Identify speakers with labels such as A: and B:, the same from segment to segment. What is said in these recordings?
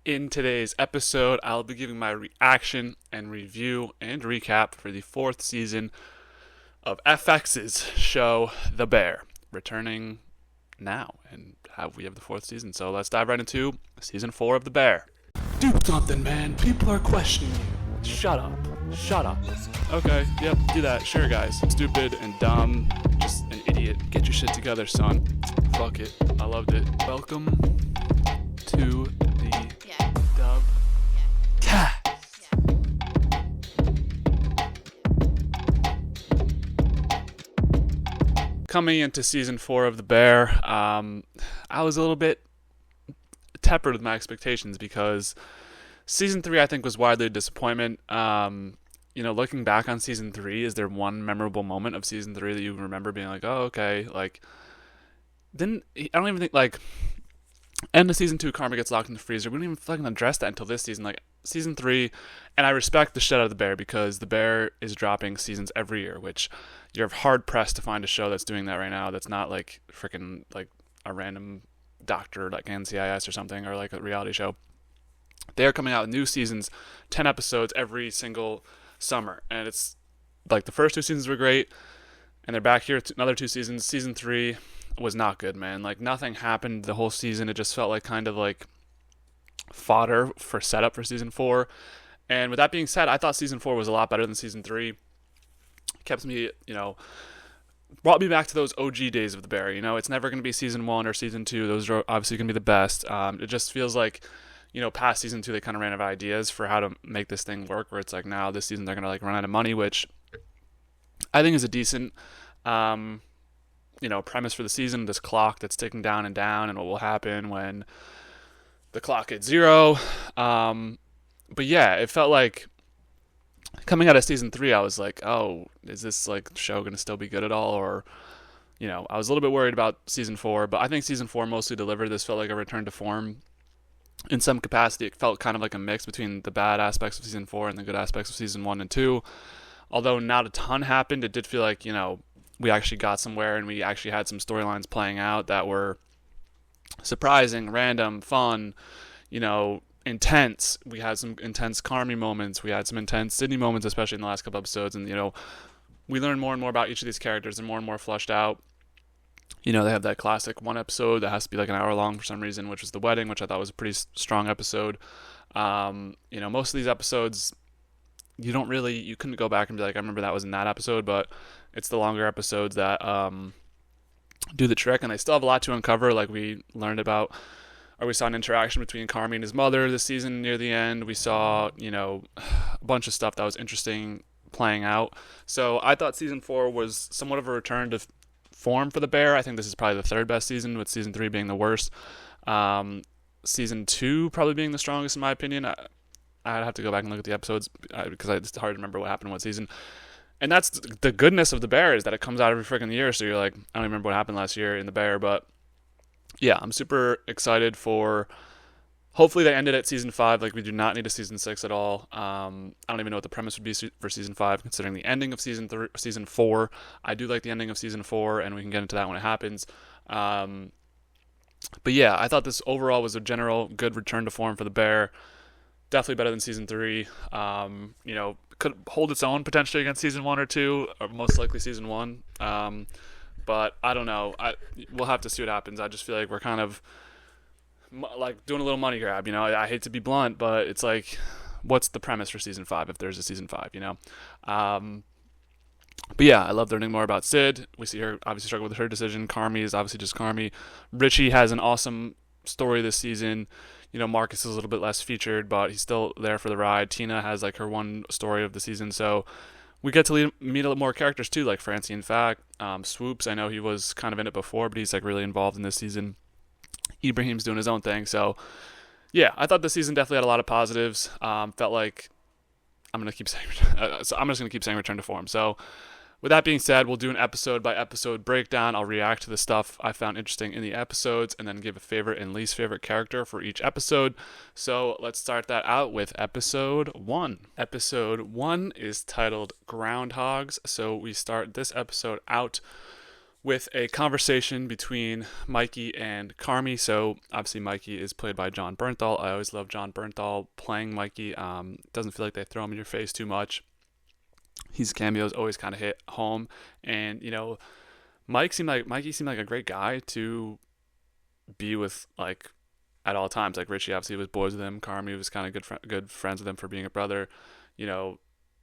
A: In today's episode, I'll be giving my reaction and review and recap for the fourth season of FX's show The Bear, returning now, and we have the fourth season. So let's dive right into season 4 of The Bear. Do something, man. People are questioning you. Shut up. Shut up. Okay, yep, do that. Sure, guys. Stupid and dumb. Just an idiot. Get your shit together, son. Fuck it. I loved it. Welcome to the Dub Cast. Coming into season 4 of The Bear, I was a little bit tepid with my expectations because season 3 I think was widely a disappointment. Looking back on season 3, is there one memorable moment of season 3 that you remember being like, oh, okay, like, I don't even think, like, end of season 2, Karma gets locked in the freezer. We didn't even fucking address that until this season. Like, season 3, and I respect the shit out of The Bear because The Bear is dropping seasons every year, which you're hard-pressed to find a show that's doing that right now that's not, like, freaking, like, a random doctor like NCIS or something, or, like, a reality show. They're coming out with new seasons, 10 episodes every single summer, and it's, like, the first 2 seasons were great, and they're back here another 2 seasons. Season 3 was not good, man. Like, nothing happened the whole season. It just felt like kind of like fodder for setup for season 4. And with that being said, I thought season 4 was a lot better than season 3. Kept me, brought me back to those OG days of The Bear. It's never going to be season 1 or season 2. Those are obviously going to be the best. It just feels like, past season 2, they kind of ran out of ideas for how to make this thing work, where it's like now this season they're going to like run out of money, which I think is a decent, premise for the season, this clock that's ticking down and what will happen when the clock hits 0. But yeah, it felt like coming out of season 3, I was like, oh, is this like show going to still be good at all? Or, I was a little bit worried about season 4, but I think season 4 mostly delivered. This felt like a return to form in some capacity. It felt kind of like a mix between the bad aspects of season 4 and the good aspects of season 1 and 2. Although not a ton happened, it did feel like, we actually got somewhere and we actually had some storylines playing out that were surprising, random, fun, intense. We had some intense Carmi moments. We had some intense Sydney moments, especially in the last couple episodes. And, we learned more and more about each of these characters and more fleshed out. They have that classic one episode that has to be like an hour long for some reason, which was the wedding, which I thought was a pretty strong episode. Most of these episodes, you couldn't go back and be like, I remember that was in that episode, but it's the longer episodes that do the trick, and they still have a lot to uncover. Like, we learned about, or we saw an interaction between Carmi and his mother this season near the end. We saw, a bunch of stuff that was interesting playing out. So I thought season 4 was somewhat of a return to form for The Bear. I think this is probably the third best season, with season 3 being the worst. Season 2 probably being the strongest in my opinion. I'd have to go back and look at the episodes because it's hard to remember what happened in what season. And that's the goodness of The Bear, is that it comes out every freaking year. So you're like, I don't even remember what happened last year in The Bear. But yeah, I'm super excited for, hopefully they ended at season 5. Like, we do not need a season 6 at all. I don't even know what the premise would be for season 5, considering the ending of season 4. I do like the ending of season 4, and we can get into that when it happens. But yeah, I thought this overall was a general good return to form for The Bear. Definitely better than season 3. Could hold its own potentially against season 1 or 2, or most likely season 1. But I don't know. We'll have to see what happens. I just feel like we're kind of like doing a little money grab. I hate to be blunt, but it's like, what's the premise for season 5 if there's a season 5? But yeah, I love learning more about Sid. We see her obviously struggle with her decision. Carmi is obviously just Carmi. Richie has an awesome story this season. Marcus is a little bit less featured, but he's still there for the ride. Tina has like her one story of the season, so we get to meet a lot more characters too, like Francie and Fact. Swoops, I know he was kind of in it before, but he's like really involved in this season. Ibrahim's doing his own thing, so yeah, I thought this season definitely had a lot of positives. Felt like I'm just gonna keep saying return to form. So with that being said, we'll do an episode by episode breakdown. I'll react to the stuff I found interesting in the episodes and then give a favorite and least favorite character for each episode. So let's start that out with episode 1. Episode 1 is titled Groundhogs. So we start this episode out with a conversation between Mikey and Carmi. So obviously Mikey is played by John Bernthal. I always love John Bernthal playing Mikey. Doesn't feel like they throw him in your face too much. His cameos always kind of hit home, and Mikey seemed like a great guy to be with, like, at all times. Like Richie obviously was boys with him. Carmi was kind of good friends with him for being a brother, you know,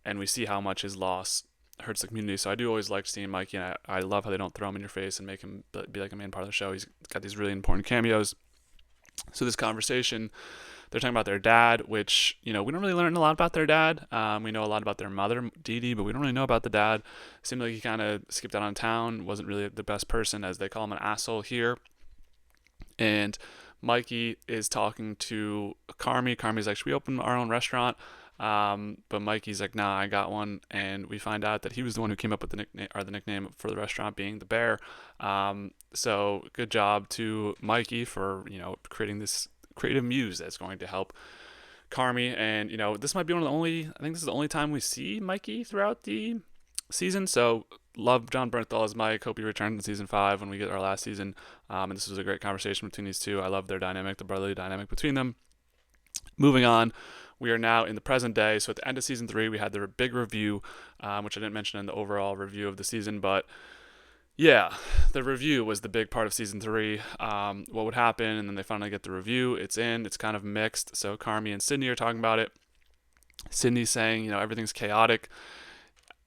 A: and we see how much his loss hurts the community. So I do always like seeing Mikey, and I love how they don't throw him in your face and make him be like a main part of the show. He's got these really important cameos. So this conversation, they're talking about their dad, which, we don't really learn a lot about their dad. We know a lot about their mother, Dee Dee, but we don't really know about the dad. Seemed like he kind of skipped out on town, wasn't really the best person, as they call him, an asshole here. And Mikey is talking to Carmi. Carmi's like, should we open our own restaurant? But Mikey's like, nah, I got one. And we find out that he was the one who came up with the nickname for the restaurant being the Bear. So good job to Mikey for, creating this creative muse that's going to help Carmi. And, this might be I think this is the only time we see Mikey throughout the season. So love John Bernthal as Mike. Hope he returns in season 5 when we get our last season. And this was a great conversation between these two. I love their dynamic, the brotherly dynamic between them. Moving on, we are now in the present day. So at the end of season 3, we had the big review, which I didn't mention in the overall review of the season, but yeah, the review was the big part of season 3. What would happen, and then they finally get the review. It's kind of mixed. So Carmi and Sydney are talking about it. Sydney's saying, everything's chaotic.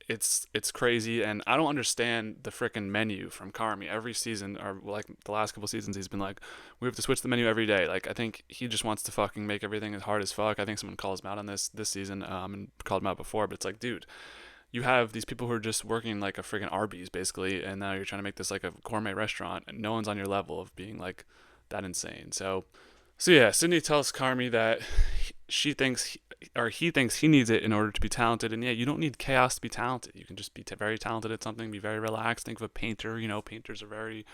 A: It's crazy, and I don't understand the freaking menu from Carmi. Every season, or like the last couple seasons, he's been like, we have to switch the menu every day. Like, I think he just wants to fucking make everything as hard as fuck. I think someone calls him out on this season, and called him out before, but it's like, dude, you have these people who are just working like a freaking Arby's basically, and now you're trying to make this like a gourmet restaurant, and no one's on your level of being like that insane. So yeah, Sydney tells Carmi that he thinks he needs it in order to be talented. And yeah, you don't need chaos to be talented. You can just be very talented at something, be very relaxed. Think of a painter. Painters are very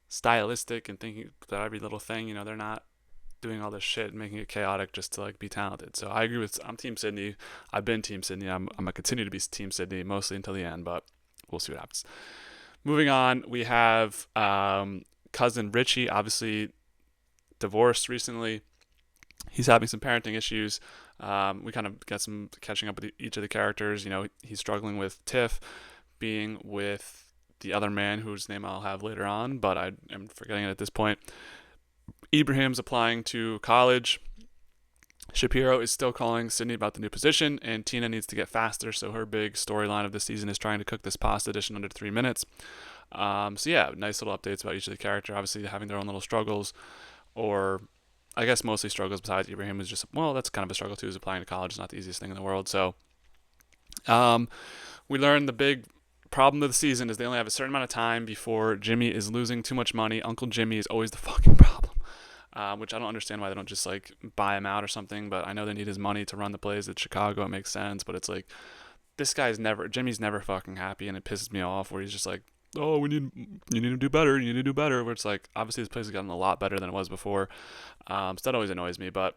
A: stylistic and thinking about every little thing. They're not doing all this shit and making it chaotic just to like be talented. So I agree I'm Team Sydney. I've been Team Sydney. I'm gonna continue to be Team Sydney mostly until the end, but we'll see what happens. Moving on, we have cousin Richie, obviously divorced recently. He's having some parenting issues. We kind of got some catching up with each of the characters. He's struggling with Tiff being with the other man whose name I'll have later on, but I am forgetting it at this point. Ibrahim's applying to college. Shapiro is still calling Sydney about the new position, and Tina needs to get faster, so her big storyline of the season is trying to cook this pasta dish in under 3 minutes. So yeah, nice little updates about each of the characters, obviously having their own little struggles, or I guess mostly struggles. Besides Ibrahim is just, well, that's kind of a struggle too, is applying to college is not the easiest thing in the world. So we learned the big problem of the season is they only have a certain amount of time before Jimmy is losing too much money. Uncle Jimmy is always the fucking problem, which I don't understand why they don't just like buy him out or something, but I know they need his money to run the plays at Chicago. It makes sense, but it's like, Jimmy's never fucking happy, and it pisses me off where he's just like, oh, you need to do better, where it's like, obviously this place has gotten a lot better than it was before. So that always annoys me, but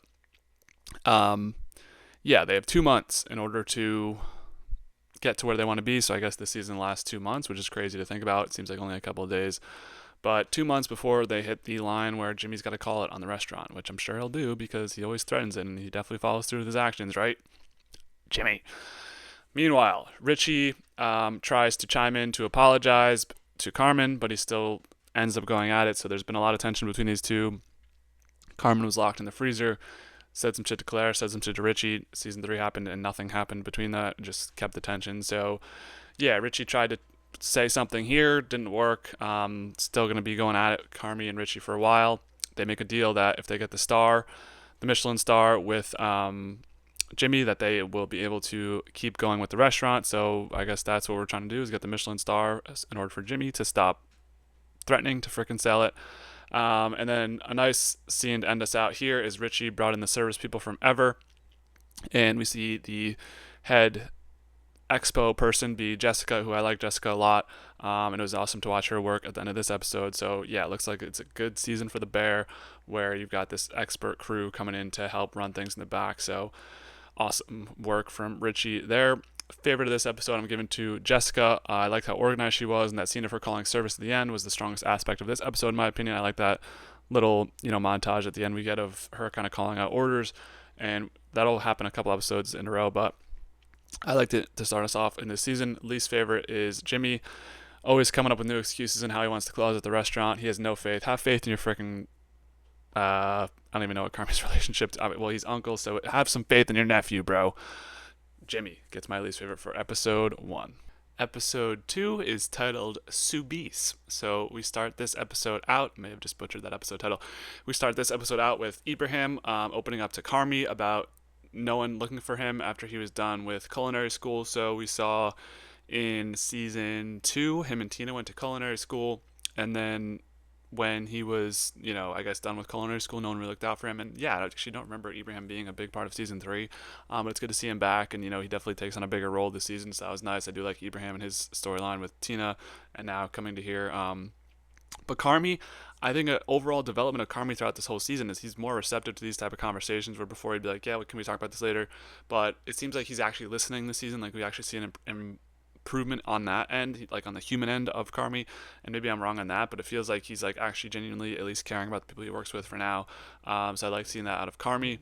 A: yeah, they have 2 months in order to get to where they want to be. So I guess this season lasts 2 months, which is crazy to think about. It seems like only a couple of days, but 2 months before they hit the line where Jimmy's got to call it on the restaurant, which I'm sure he'll do because he always threatens it and he definitely follows through with his actions, right? Jimmy. Meanwhile, Richie tries to chime in to apologize to Carmen, but he still ends up going at it. So there's been a lot of tension between these two. Carmen was locked in the freezer, said some shit to Claire, said some shit to Richie. Season 3 happened and nothing happened between that. Just kept the tension. So yeah, Richie tried to say something here, didn't work. Still going to be going at it, Carmi and Richie, for a while. They make a deal that if they get the Michelin star with Jimmy, that they will be able to keep going with the restaurant. So I guess that's what we're trying to do, is get the Michelin star in order for Jimmy to stop threatening to freaking sell it. And then a nice scene to end us out here is Richie brought in the service people from Ever, and we see the head expo person be Jessica, who I like Jessica a lot, and it was awesome to watch her work at the end of this episode. So yeah, it looks like it's a good season for the Bear, where you've got this expert crew coming in to help run things in the back. So awesome work from Richie there. favorite of this episode I'm giving to Jessica. I liked how organized she was, and that scene of her calling service at the end was the strongest aspect of this episode, in my opinion. I like that little, montage at the end we get of her kind of calling out orders, and that'll happen a couple episodes in a row, but I liked it to start us off in this season. Least favorite is Jimmy, always coming up with new excuses and how he wants to close at the restaurant. He has no faith. Have faith in your freaking I don't even know what Carmi's relationship to, well, he's uncle, so have some faith in your nephew, bro. Jimmy gets my least favorite for episode 1. Episode 2 is titled Soubise. So we start this episode out, may have just butchered that episode title. We start this episode out with Ibrahim opening up to Carmi about no one looking for him after he was done with culinary school. So we saw in season 2, him and Tina went to culinary school, and then when he was, I guess done with culinary school, no one really looked out for him. And yeah, I actually don't remember Ibrahim being a big part of season 3, but it's good to see him back. And, he definitely takes on a bigger role this season, so that was nice. I do like Ibrahim and his storyline with Tina, and now coming to here. But Carmi, I think an overall development of Carmi throughout this whole season is he's more receptive to these type of conversations, where before he'd be like, yeah, can we talk about this later? But it seems like he's actually listening this season. Like we actually see an improvement on that end, like on the human end of Carmi, and maybe I'm wrong on that, but it feels like he's like actually genuinely at least caring about the people he works with for now. So I like seeing that out of Carmi.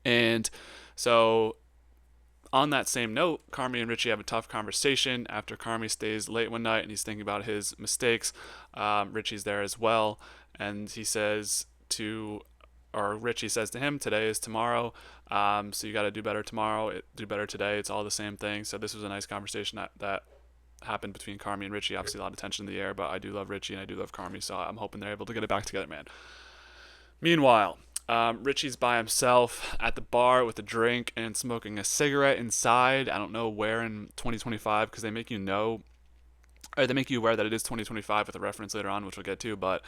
A: And so on that same note, Carmi and Richie have a tough conversation after Carmi stays late one night and he's thinking about his mistakes. Richie's there as well, and he says Richie says to him, today is tomorrow, so you got to do better tomorrow, do better today, it's all the same thing. So this was a nice conversation that happened between Carmi and Richie. Obviously a lot of tension in the air, but I do love Richie and I do love Carmi, so I'm hoping they're able to get it back together, man. Meanwhile, Richie's by himself at the bar with a drink and smoking a cigarette inside. I don't know where in 2025, because they make you aware that it is 2025 with a reference later on, which we'll get to, but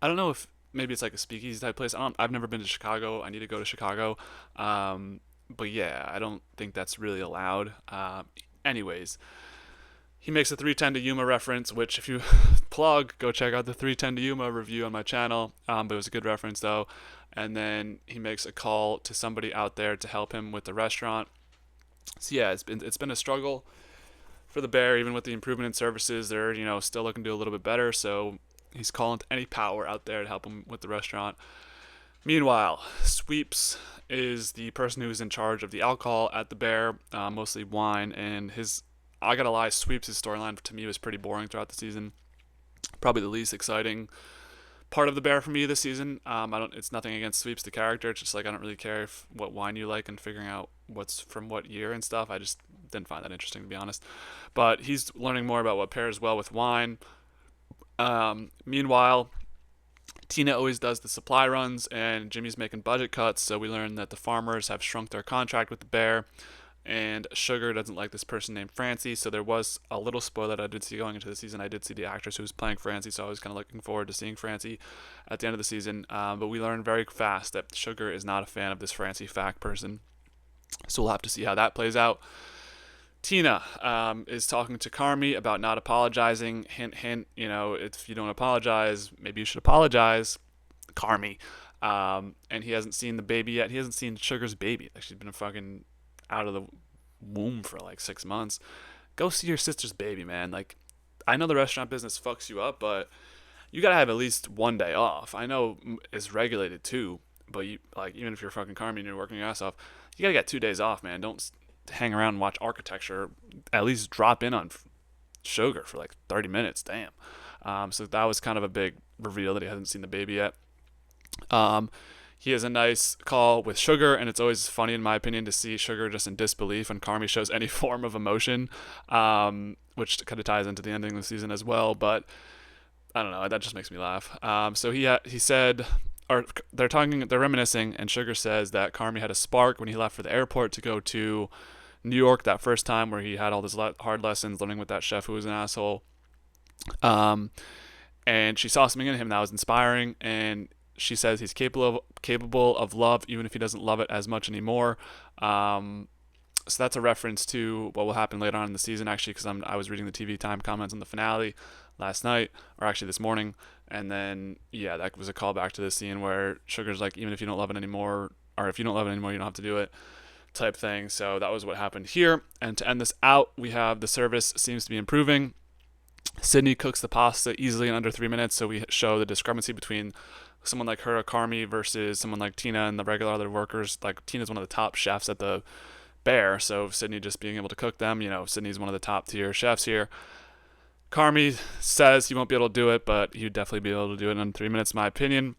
A: I don't know if maybe it's like a speakeasy type place. I've never been to Chicago. I need to go to Chicago. But yeah, I don't think that's really allowed. Anyways, he makes a 310 to Yuma reference, which if you plug, go check out the 310 to Yuma review on my channel. But it was a good reference though. And then he makes a call to somebody out there to help him with the restaurant. So yeah, it's been a struggle for the Bear, even with the improvement in services. They're still looking to do a little bit better. So he's calling to any power out there to help him with the restaurant. Meanwhile, Sweeps is the person who's in charge of the alcohol at the Bear, mostly wine, and I gotta lie, Sweeps' storyline to me was pretty boring throughout the season. Probably the least exciting part of the Bear for me this season. It's nothing against Sweeps the character. It's just like I don't really care what wine you like and figuring out what's from what year and stuff. I just didn't find that interesting, to be honest. But he's learning more about what pairs well with wine. Meanwhile, Tina always does the supply runs, and Jimmy's making budget cuts. So we learn that the farmers have shrunk their contract with the Bear, and Sugar doesn't like this person named Francie. So there was a little spoiler that I did see going into the season. I did see the actress who was playing Francie, so I was kind of looking forward to seeing Francie at the end of the season. But we learn very fast that Sugar is not a fan of this Francie Fack person. So we'll have to see how that plays out. Tina is talking to Carmi about not apologizing. Hint, hint, if you don't apologize, maybe you should apologize. Carmi. And he hasn't seen the baby yet. He hasn't seen Sugar's baby. Like, she's been fucking out of the womb for like 6 months. Go see your sister's baby, man. Like, I know the restaurant business fucks you up, but you gotta have at least one day off. I know it's regulated too, but even if you're fucking Carmi and you're working your ass off, you gotta get 2 days off, man. Don't hang around and watch architecture. At least drop in on Sugar for like 30 minutes. Damn. So that was kind of a big reveal that he hasn't seen the baby yet. He has a nice call with Sugar, and it's always funny, in my opinion, to see Sugar just in disbelief when Carmi shows any form of emotion, which kind of ties into the ending of the season as well. But I don't know, that just makes me laugh. So he said, or they're reminiscing, and Sugar says that Carmi had a spark when he left for the airport to go to New York that first time, where he had all these hard lessons learning with that chef who was an asshole. And she saw something in him that was inspiring, and she says he's capable of love, even if he doesn't love it as much anymore. So that's a reference to what will happen later on in the season, actually, because I was reading the TV Time comments on the finale last night, or actually this morning, and then, yeah, that was a callback to this scene where Sugar's like, even if you don't love it anymore, or if you don't love it anymore, you don't have to do it. type thing. So that was what happened here. And to end this out, we have the service seems to be improving. Sydney cooks the pasta easily in under 3 minutes, so we show the discrepancy between someone like her, Carmi, versus someone like Tina and the regular other workers. Like, Tina's one of the top chefs at the Bear, so Sydney just being able to cook them, Sydney's one of the top tier chefs here. Carmi says he won't be able to do it, but he'd definitely be able to do it in 3 minutes, in my opinion.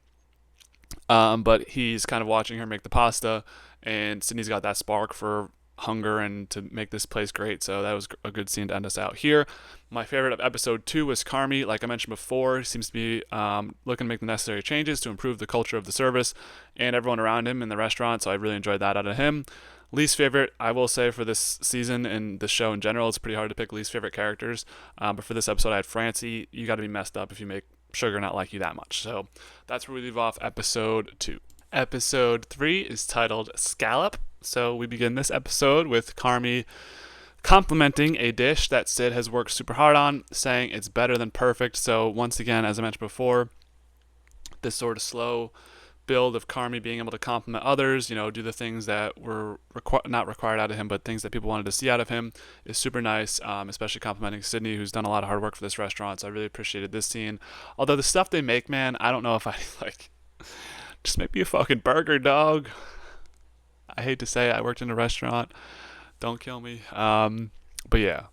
A: But he's kind of watching her make the pasta, and Sydney's got that spark for hunger and to make this place great. So that was a good scene to end us out here. My favorite of episode 2 was Carmi. Like I mentioned before, he seems to be looking to make the necessary changes to improve the culture of the service and everyone around him in the restaurant. So I really enjoyed that out of him. Least favorite, I will say, for this season and the show in general, it's pretty hard to pick least favorite characters. But for this episode, I had Francie. You got to be messed up if you make Sugar not like you that much. So that's where we leave off episode 2. Episode 3 is titled Scallop. So we begin this episode with Carmi complimenting a dish that Sid has worked super hard on, saying it's better than perfect. So once again, as I mentioned before, this sort of slow build of Carmi being able to compliment others, do the things that were not required out of him, but things that people wanted to see out of him is super nice, especially complimenting Sydney, who's done a lot of hard work for this restaurant. So I really appreciated this scene. Although the stuff they make, man, I don't know if I just make me a fucking burger, dog. I hate to say it, I worked in a restaurant. Don't kill me. But yeah,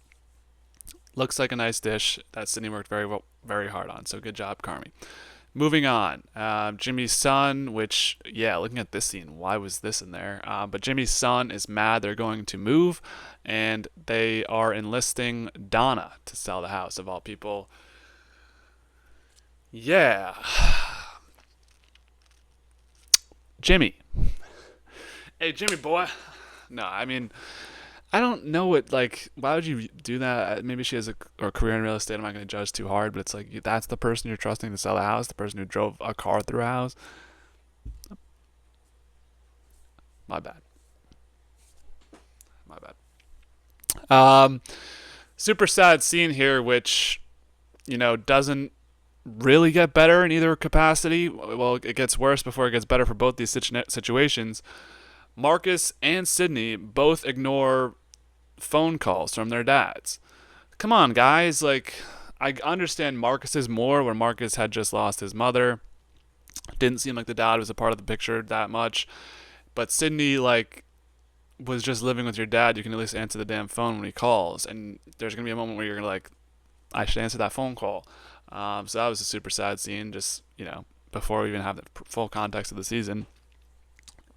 A: looks like a nice dish that Sydney worked very hard on. So good job, Carmi. Moving on, Jimmy's son, which, looking at this scene, why was this in there? But Jimmy's son is mad they're going to move, and they are enlisting Donna to sell the house, of all people. Yeah. Jimmy. Hey, Jimmy boy. No, I mean, I don't know what, why would you do that? Maybe she has a career in real estate. I'm not going to judge too hard, but it's like, that's the person you're trusting to sell the house, the person who drove a car through a house. My bad. Super sad scene here, which, doesn't really get better in either capacity. Well, it gets worse before it gets better for both these situations. Marcus and Sydney both ignore phone calls from their dads. Come on, guys. I understand Marcus's more when Marcus had just lost his mother. Didn't seem like the dad was a part of the picture that much. But Sydney, was just living with your dad. You can at least answer the damn phone when he calls. And there's going to be a moment where you're going to I should answer that phone call. So that was a super sad scene, just, before we even have the full context of the season.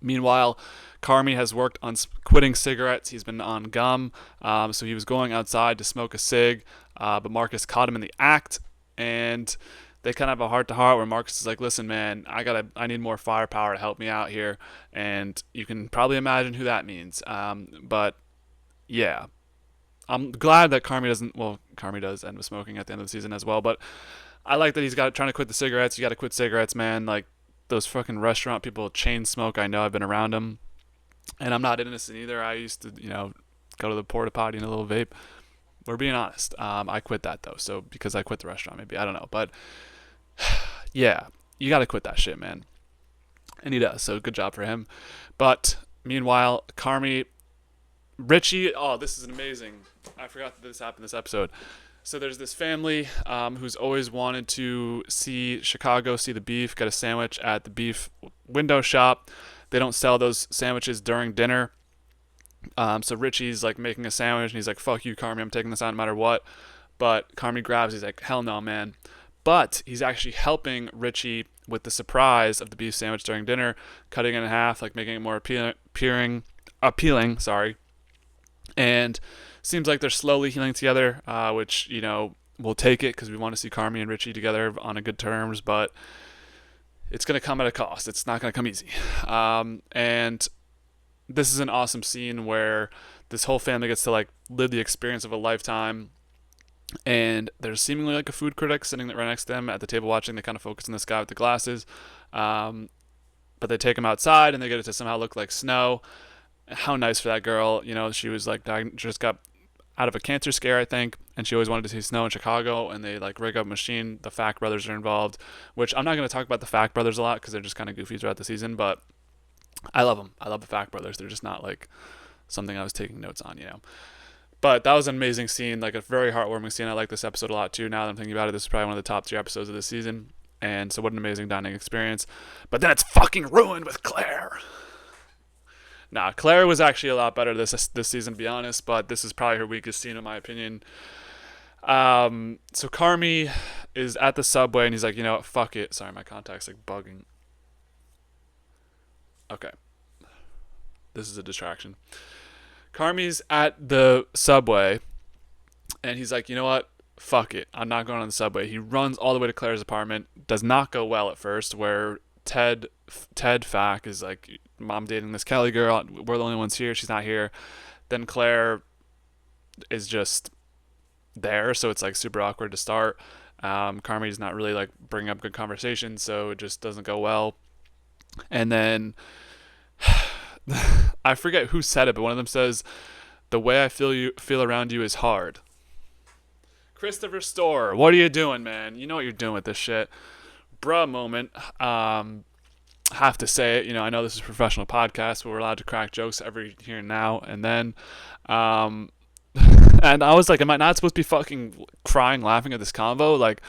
A: Meanwhile, Carmi has worked on quitting cigarettes. He's been on gum. So he was going outside to smoke a cig, but Marcus caught him in the act, and they kind of have a heart-to-heart where Marcus is like, listen, man, I need more firepower to help me out here, and you can probably imagine who that means. But, yeah. I'm glad that Carmi does end up smoking at the end of the season as well, but I like that he's trying to quit the cigarettes. You got to quit cigarettes, man. Those fucking restaurant people chain smoke. I know, I've been around them, and I'm not innocent either. I used to, go to the porta potty and a little vape. We're being honest. I quit that though. So because I quit the restaurant, maybe, I don't know, but yeah, you got to quit that shit, man. And he does. So good job for him. But meanwhile, Carmi, Richie, this is amazing. I forgot that this happened this episode. So there's this family who's always wanted to see Chicago, see the beef, get a sandwich at the beef window shop. They don't sell those sandwiches during dinner. So Richie's making a sandwich, and he's like, fuck you, Carmi, I'm taking this out no matter what. But Carmi grabs, he's like, hell no, man. But he's actually helping Richie with the surprise of the beef sandwich during dinner, cutting it in half, making it more appealing. And seems like they're slowly healing together, which, we'll take it because we want to see Carmi and Richie together on a good terms, but it's going to come at a cost. It's not going to come easy. And this is an awesome scene where this whole family gets to live the experience of a lifetime. And there's seemingly a food critic sitting right next to them at the table watching. They kind of focus on this guy with the glasses. But they take him outside and they get it to somehow look like snow. How nice for that girl. She was just got out of a cancer scare, I think, and she always wanted to see snow in Chicago, and they rig up a machine. The Fact brothers are involved, which I'm not going to talk about the Fact brothers a lot because they're just kind of goofy throughout the season, but I love them. I love the Fact brothers. They're just not something I was taking notes on, But that was an amazing scene, like a very heartwarming scene. I like this episode a lot too. Now that I'm thinking about it, this is probably one of the top 3 episodes of this season. And so what an amazing dining experience. But then it's fucking ruined with Claire. Nah, Claire was actually a lot better this season, to be honest. But this is probably her weakest scene, in my opinion. So Carmi is at the subway, and he's like, you know what, fuck it. Sorry, my contact's like bugging. Okay. This is a distraction. Carmi's at the subway, and he's like, you know what? Fuck it. I'm not going on the subway. He runs all the way to Claire's apartment. Does not go well at first, where Ted Fack is like, Mom dating this Kelly girl. We're the only ones here. She's not here. Then Claire is just there, so it's like super awkward to start. Carmi's not really like bringing up good conversation, so it just doesn't go well. And then I forget who said it, but one of them says, "The way I feel around you is hard." Christopher Storer, what are you doing, man? You know what you're doing with this shit. Bruh moment. Have to say it. I know this is a professional podcast, but we're allowed to crack jokes every here and now and then. And I was like, am I not supposed to be fucking crying, laughing at this convo? Like,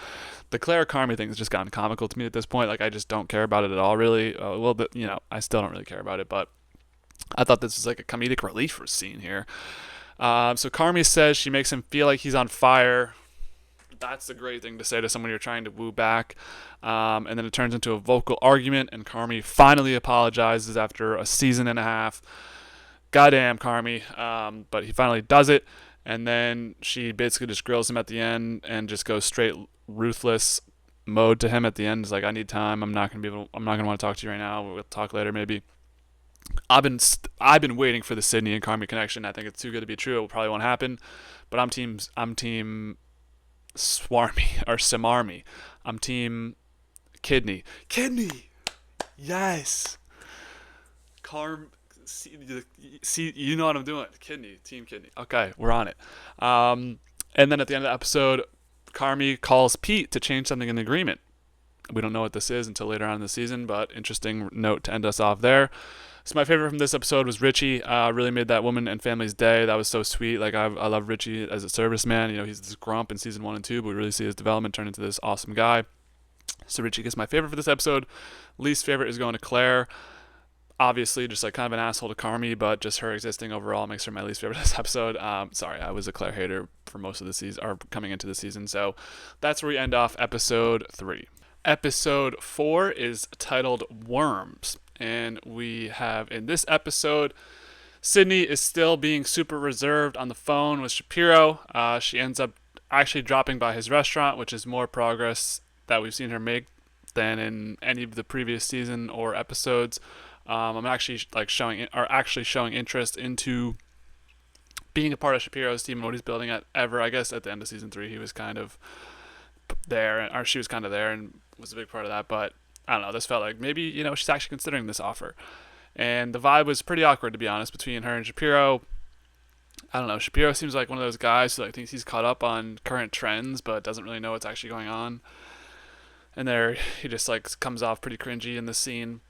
A: the Claire Carmi thing has just gotten comical to me at this point. Like, I just don't care about it at all, really. I still don't really care about it, but I thought this was like a comedic relief scene here. So Carmi says she makes him feel like he's on fire. That's a great thing to say to someone you're trying to woo back. And then it turns into a vocal argument, and Carmi finally apologizes after a season and a half. Goddamn, Carmi. But he finally does it, and then she basically just grills him at the end and just goes straight ruthless mode to him at the end. It's like, I need time. I'm not gonna want to talk to you right now. We'll talk later, maybe. I've been waiting for the Sydney and Carmi connection. I think it's too good to be true. It probably won't happen. But I'm team Swarmy or Samarmy. I'm team Kidney. Yes. See, you know what I'm doing. Team Kidney. Okay, we're on it. And then at the end of the episode, Carmi calls Pete to change something in the agreement. We don't know what this is until later on in the season, but interesting note to end us off there. So my favorite from this episode was Richie. Really made that woman and family's day. That was so sweet. Like, I love Richie as a serviceman. He's this grump in season 1 and 2, but we really see his development turn into this awesome guy. So Richie gets my favorite for this episode. Least favorite is going to Claire. Obviously, just like kind of an asshole to Carmi, but just her existing overall makes her my least favorite this episode. Sorry, I was a Claire hater for most of the season, or coming into the season. So that's where we end off episode 3. Episode 4 is titled Worms. And we have, in this episode, Sydney is still being super reserved on the phone with Shapiro. She ends up actually dropping by his restaurant, which is more progress that we've seen her make than in any of the previous season or episodes. I'm actually showing interest into being a part of Shapiro's team and what he's building at Ever. I guess at the end of season 3, he was kind of there, or she was kind of there and was a big part of that, but I don't know, this felt like maybe, she's actually considering this offer. And the vibe was pretty awkward, to be honest, between her and Shapiro. I don't know, Shapiro seems like one of those guys who thinks he's caught up on current trends, but doesn't really know what's actually going on. And there, he just comes off pretty cringy in this scene.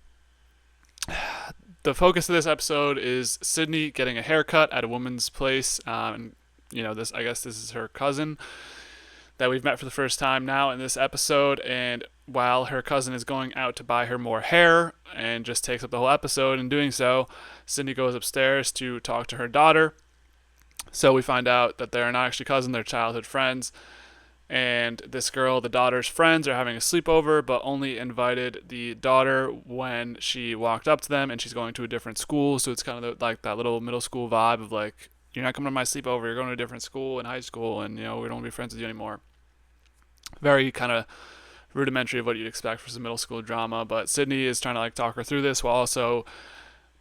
A: The focus of this episode is Sydney getting a haircut at a woman's place. And this is her cousin that we've met for the first time now in this episode, and while her cousin is going out to buy her more hair and just takes up the whole episode in doing so, Sydney goes upstairs to talk to her daughter. So we find out that they're not actually cousins, they're childhood friends, and this girl, the daughter's friends, are having a sleepover, but only invited the daughter when she walked up to them, and she's going to a different school, so it's kind of like that little middle school vibe of like, you're not coming to my sleepover, you're going to a different school in high school, and we don't want to be friends with you anymore. Very kind of rudimentary of what you'd expect for some middle school drama, but Sydney is trying to talk her through this while also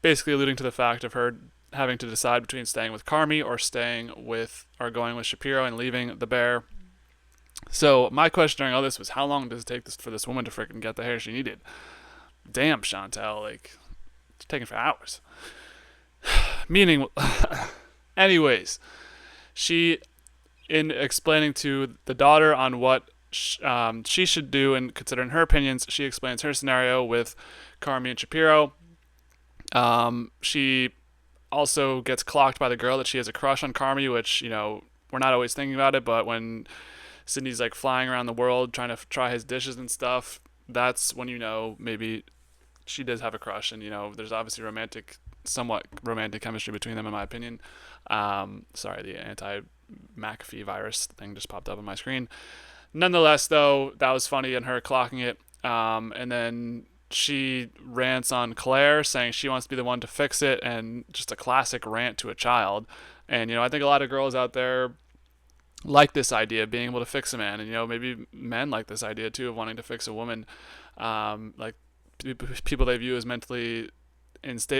A: basically alluding to the fact of her having to decide between staying with Carmi or going with Shapiro and leaving the bear. So my question during all this was, how long does it take for this woman to freaking get the hair she needed? Damn, Chantel, it's taking for hours. Meaning, anyways, she, in explaining to the daughter on what she should do and considering her opinions, she explains her scenario with Carmi and Shapiro. She also gets clocked by the girl that she has a crush on Carmi, which, we're not always thinking about it, but when Sydney's like flying around the world trying to try his dishes and stuff, that's when maybe she does have a crush, and there's obviously somewhat romantic chemistry between them, in my opinion. Sorry, the anti-McAfee virus thing just popped up on my screen. Nonetheless, though, that was funny and her clocking it. And then she rants on Claire, saying she wants to be the one to fix it, and just a classic rant to a child. And I think a lot of girls out there like this idea of being able to fix a man, and maybe men like this idea too of wanting to fix a woman. Like people they view as mentally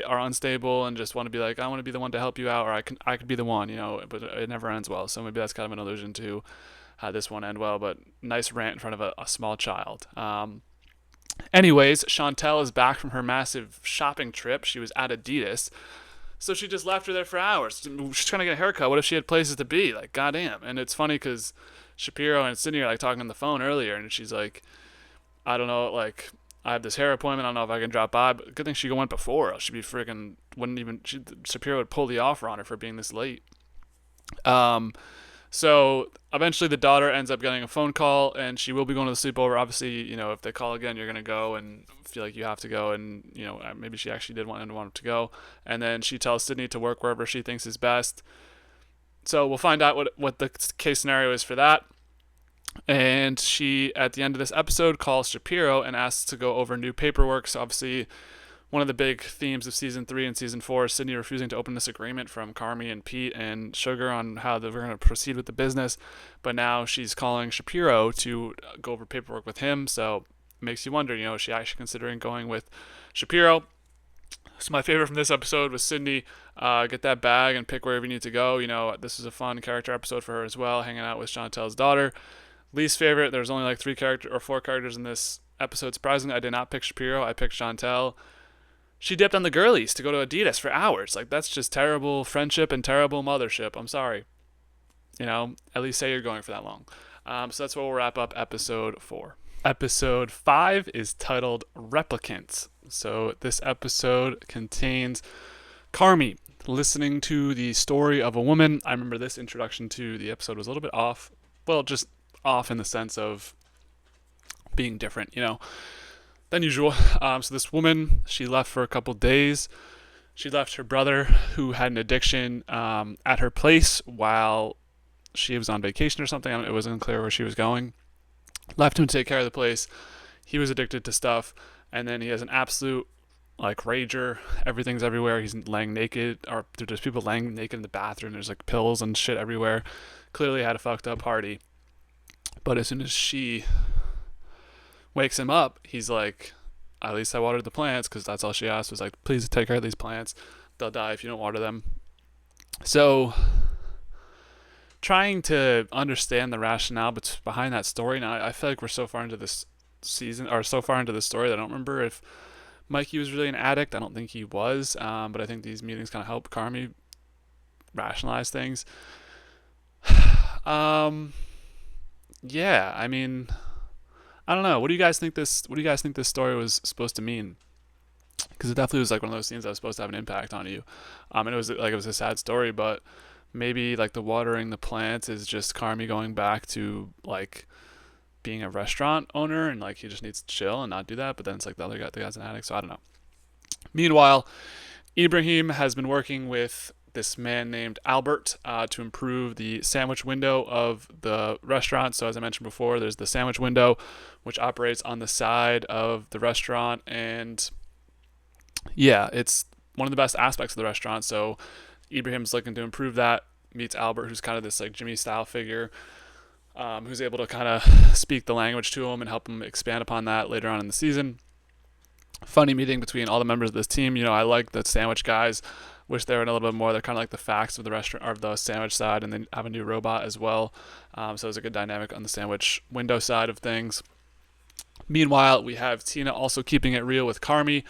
A: are unstable and just want to be like, I want to be the one to help you out, or I could be the one, but it never ends well. So maybe that's kind of an allusion to how this won't end well. But nice rant in front of a small child. Anyways, Chantel is back from her massive shopping trip. She was at Adidas. So she just left her there for hours. She's trying to get a haircut. What if she had places to be? Like, goddamn. And it's funny because Shapiro and Sydney are like talking on the phone earlier, and she's like, I don't know, like, I have this hair appointment. I don't know if I can drop by. But good thing she went before. She'd be freaking, Shapiro would pull the offer on her for being this late. So eventually the daughter ends up getting a phone call, and she will be going to the sleepover. Obviously, if they call again, you're going to go and feel like you have to go. And, maybe she actually did want to go. And then she tells Sydney to work wherever she thinks is best. So we'll find out what the case scenario is for that. And she, at the end of this episode, calls Shapiro and asks to go over new paperwork. So obviously, one of the big themes of season 3 and season 4 is Sydney refusing to open this agreement from Carmi and Pete and Sugar on how they're going to proceed with the business. But now she's calling Shapiro to go over paperwork with him. So it makes you wonder, is she actually considering going with Shapiro? So my favorite from this episode was Sydney, get that bag and pick wherever you need to go. This is a fun character episode for her as well, hanging out with Chantel's daughter. Least favorite, there's only like 4 characters in this episode. Surprisingly, I did not pick Shapiro. I picked Chantel. She dipped on the girlies to go to Adidas for hours. Like, that's just terrible friendship and terrible mothership. I'm sorry. At least say you're going for that long. So that's where we'll wrap up episode 4. Episode 5 is titled Replicants. So this episode contains Carmi listening to the story of a woman. I remember this introduction to the episode was a little bit off. Well, just off in the sense of being different, than usual. So this woman, she left for a couple days. She left her brother, who had an addiction, at her place while she was on vacation or something. It wasn't unclear where she was going. Left him to take care of the place. He was addicted to stuff, and then he has an absolute rager. Everything's everywhere. He's laying naked, or there's people laying naked in the bathroom. There's pills and shit everywhere. Clearly had a fucked up party. But as soon as she wakes him up, he's like, at least I watered the plants, because that's all she asked was please take care of these plants. They'll die if you don't water them. So trying to understand the rationale behind that story. Now, I feel like we're so far into this season, or so far into the story, that I don't remember if Mikey was really an addict. I don't think he was, but I think these meetings kind of help Carmi rationalize things. Yeah, I mean, I don't know. What do you guys think this story was supposed to mean? Because it definitely was one of those scenes that was supposed to have an impact on you. And it was a sad story, but maybe the watering the plants is just Carmi going back to being a restaurant owner, and he just needs to chill and not do that. But then it's the other guy, the guy's an addict, so I don't know. Meanwhile, Ibrahim has been working with this man named Albert to improve the sandwich window of the restaurant. So as I mentioned before, there's the sandwich window, which operates on the side of the restaurant, and yeah, it's one of the best aspects of the restaurant. So Ibrahim's looking to improve that. Meets Albert, who's kind of this Jimmy style figure, who's able to kind of speak the language to him and help him expand upon that later on in the season. Funny meeting between all the members of this team. I like the sandwich guys. Wish they were in a little bit more. They're kind of the facts of the restaurant, or the sandwich side, and then have a new robot as well. So there's a good dynamic on the sandwich window side of things. Meanwhile, we have Tina also keeping it real with Carmi.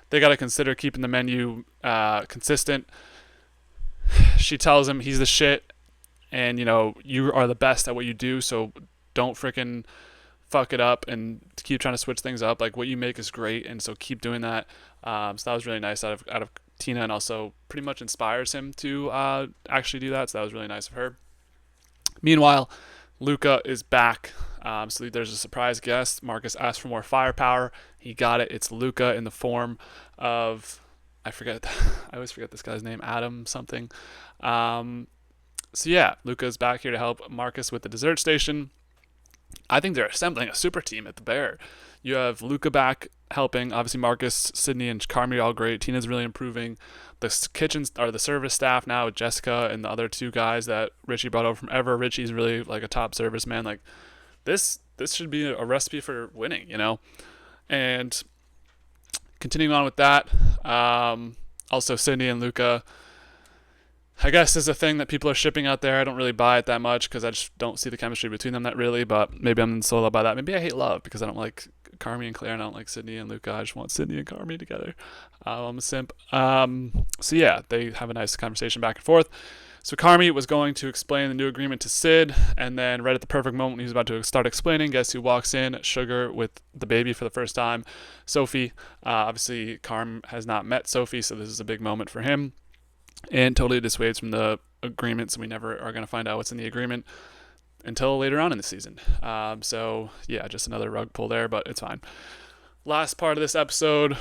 A: They got to consider keeping the menu consistent. She tells him he's the shit, and you are the best at what you do, so don't freaking fuck it up and keep trying to switch things up. What you make is great, and so keep doing that. So that was really nice out of Tina and also pretty much inspires him to actually do that. So that was really nice of her. Meanwhile, Luca is back. So there's a surprise guest. Marcus asked for more firepower. He got it. It's Luca in the form of, I forget. I always forget this guy's name. Adam something. So yeah, Luca's back here to help Marcus with the dessert station. I think they're assembling a super team at the Bear. You have Luca back helping. Obviously, Marcus, Sydney, and Carmi are all great. Tina's really improving. The kitchens or the service staff now with Jessica and the other two guys that Richie brought over from Ever. Richie's really like a top service man. Like this should be a recipe for winning, you know. And continuing on with that, also Sydney and Luca, I guess, is a thing that people are shipping out there. I don't really buy it that much because I just don't see the chemistry between them that really, but maybe I'm solo by that. Maybe I hate love because I don't like Carmi and Claire and I don't like Sydney and Luca. I just want Sydney and Carmi together. I'm a simp. So yeah, they have a nice conversation back and forth. So Carmi was going to explain the new agreement to Sid, and then right at the perfect moment he was about to start explaining, guess who walks in? Sugar with the baby for the first time. Sophie. Obviously, Carm has not met Sophie, so this is a big moment for him. And totally dissuades from the agreement, so we never are going to find out what's in the agreement until later on in the season. So yeah, just another rug pull there, but it's fine. Last part of this episode,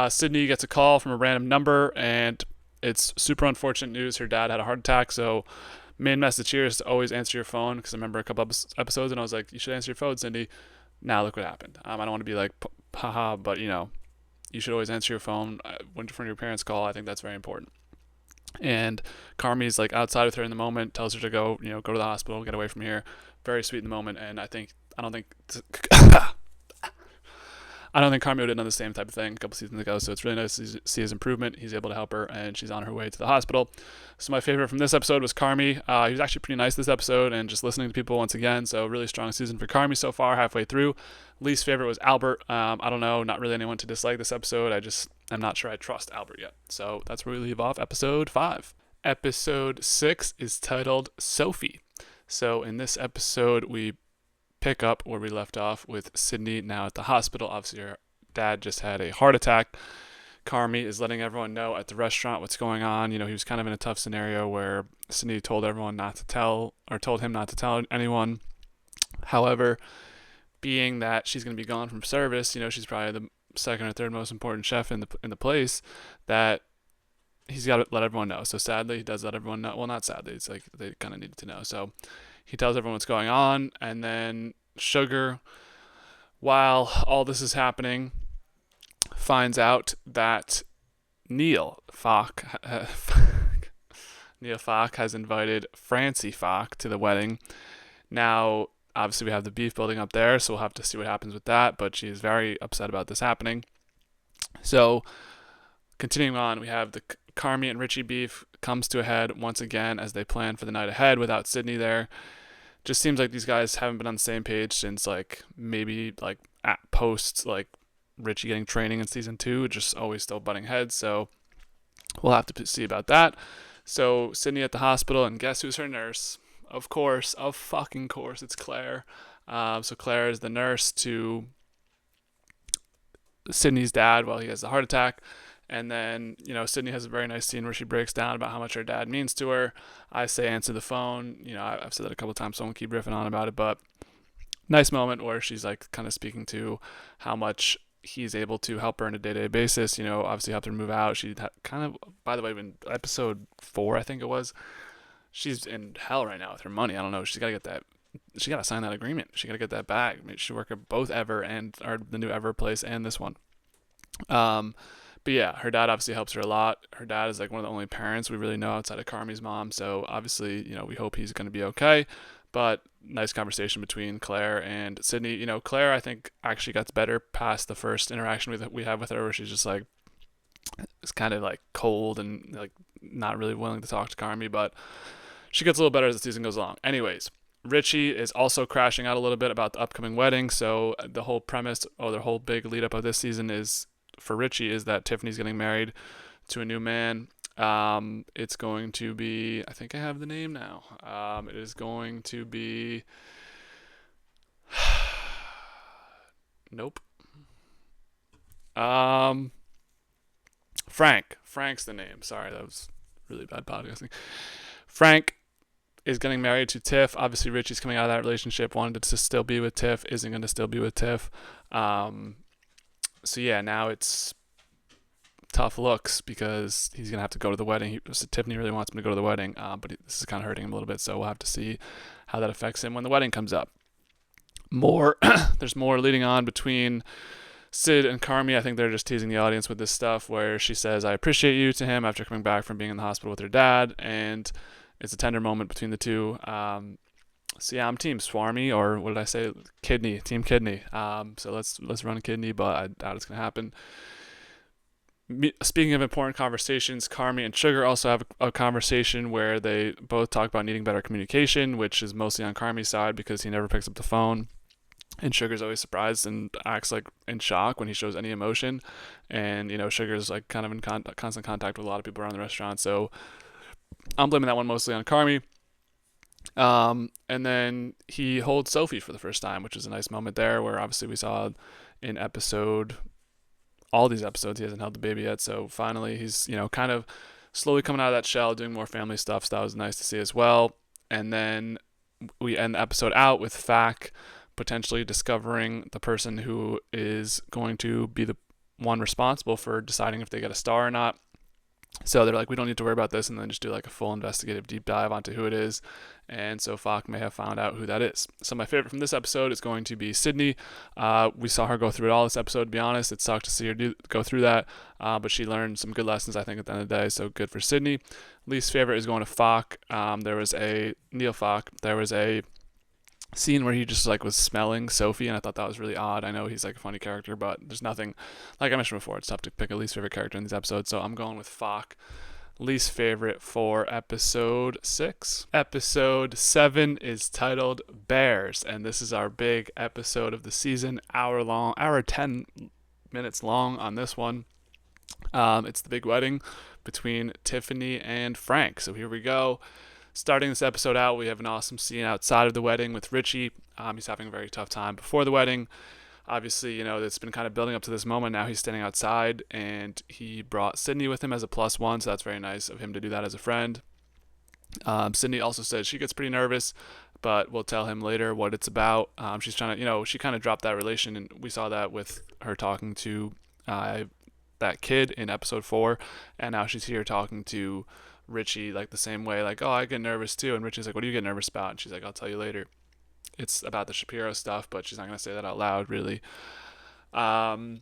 A: Sydney gets a call from a random number, and it's super unfortunate news. Her dad had a heart attack, so main message here is to always answer your phone, because I remember a couple episodes and I was like, you should answer your phone, Cindy. Now look what happened. I don't want to be like, haha, but you know, you should always answer your phone when your parents call. I think that's very important. And Carmi's like outside with her in the moment, tells her to go to the hospital, get away from here. Very sweet in the moment, and I don't think Carmi would have done the same type of thing a couple seasons ago. So it's really nice to see his improvement. He's able to help her, and she's on her way to the hospital. So my favorite from this episode was Carmi. He was actually pretty nice this episode, and just listening to people once again. So really strong season for Carmi so far, halfway through. Least favorite was Albert. I don't know, not really anyone to dislike this episode. I'm not sure I trust Albert yet. So that's where we leave off episode 5. Episode 6 is titled Sophie. So in this episode, we pick up where we left off with Sydney now at the hospital. Obviously, her dad just had a heart attack. Carmi is letting everyone know at the restaurant what's going on. He was kind of in a tough scenario where Sydney told him not to tell anyone. However, being that she's going to be gone from service, she's probably the second or third most important chef in the place, that he's got to let everyone know. So sadly, he does let everyone know. Well, not sadly, it's like they kind of needed to know. So he tells everyone what's going on, and then Sugar, while all this is happening, finds out that Neil Falk has invited Francie Falk to the wedding. Now, obviously, we have the beef building up there, so we'll have to see what happens with that, but she is very upset about this happening. So, continuing on, we have the Carmi and Richie beef comes to a head once again as they plan for the night ahead without Sydney there. Just seems like these guys haven't been on the same page since maybe at post Richie getting training in season 2, just always still butting heads. So we'll have to see about that. So Sydney at the hospital, and guess who's her nurse? Of fucking course, it's Claire. So Claire is the nurse to Sydney's dad while he has a heart attack. And then, Sydney has a very nice scene where she breaks down about how much her dad means to her. I say answer the phone. I've said that a couple of times, so I won't keep riffing on about it. But nice moment where she's kind of speaking to how much he's able to help her on a day-to-day basis. Obviously helped her move out. She kind of, by the way, in episode 4, I think it was, she's in hell right now with her money. I don't know. She's got to get that. She got to sign that agreement. She got to get that bag. She should work at both Ever or the new Ever place and this one. But yeah, her dad obviously helps her a lot. Her dad is one of the only parents we really know outside of Carmi's mom. So obviously, we hope he's going to be okay. But nice conversation between Claire and Sydney. Claire, I think, actually gets better past the first interaction we have with her, where she's just it's kind of cold and not really willing to talk to Carmi. But she gets a little better as the season goes along. Anyways, Richie is also crashing out a little bit about the upcoming wedding. So the whole premise, the whole big lead up of this season for Richie is that Tiffany's getting married to a new man. It's going to be, I think I have the name now. It is going to be, Frank's the name. Sorry, that was really bad podcasting. Frank is getting married to Tiff. Obviously, Richie's coming out of that relationship, wanted to still be with Tiff, isn't going to still be with Tiff. So yeah, now it's tough looks because he's going to have to go to the wedding. Tiffany really wants him to go to the wedding, but this is kind of hurting him a little bit, so we'll have to see how that affects him when the wedding comes up. There's more leading on between Sid and Carmi. I think they're just teasing the audience with this stuff where she says, I appreciate you to him after coming back from being in the hospital with her dad, and it's a tender moment between the two. So yeah, I'm team Swarmy, or what did I say? Kidney, team Kidney. So let's run a Kidney, but I doubt it's going to happen. Speaking of important conversations, Carmi and Sugar also have a conversation where they both talk about needing better communication, which is mostly on Carmi's side because he never picks up the phone. And Sugar's always surprised and acts like in shock when he shows any emotion. And, Sugar's like kind of in constant contact with a lot of people around the restaurant. So I'm blaming that one mostly on Carmi. And then he holds Sophie for the first time, which is a nice moment there where obviously we saw in all these episodes, he hasn't held the baby yet. So finally he's, kind of slowly coming out of that shell, doing more family stuff. So that was nice to see as well. And then we end the episode out with Fack potentially discovering the person who is going to be the one responsible for deciding if they get a star or not. So they're like, we don't need to worry about this, and then just do like a full investigative deep dive onto who it is. And so Falk may have found out who that is. So my favorite from this episode is going to be Sydney. We saw her go through it all this episode, to be honest. It sucked to see her go through that, but she learned some good lessons, I think, at the end of the day, so good for Sydney. Least favorite is going to Falk. Neil Falk. There was a scene where he just was smelling Sophie, and I thought that was really odd. I know he's a funny character, but there's nothing, like I mentioned before, it's tough to pick a least favorite character in these episodes, so I'm going with Falk. Least favorite for episode 6. Episode 7 is titled Bears, and this is our big episode of the season, hour 10 minutes long on this one. It's the big wedding between Tiffany and Frank, so here we go. Starting this episode out, we have an awesome scene outside of the wedding with Richie. He's having a very tough time before the wedding. Obviously, it's been kind of building up to this moment. Now he's standing outside, and he brought Sydney with him as a +1, so that's very nice of him to do that as a friend. Sydney also says she gets pretty nervous, but we'll tell him later what it's about. She's trying to, she kind of dropped that relation, and we saw that with her talking to that kid in episode 4, and now she's here talking to Richie the same way, oh, I get nervous too. And Richie's like, what do you get nervous about? And she's like, I'll tell you later. It's about the Shapiro stuff, but she's not going to say that out loud, really. So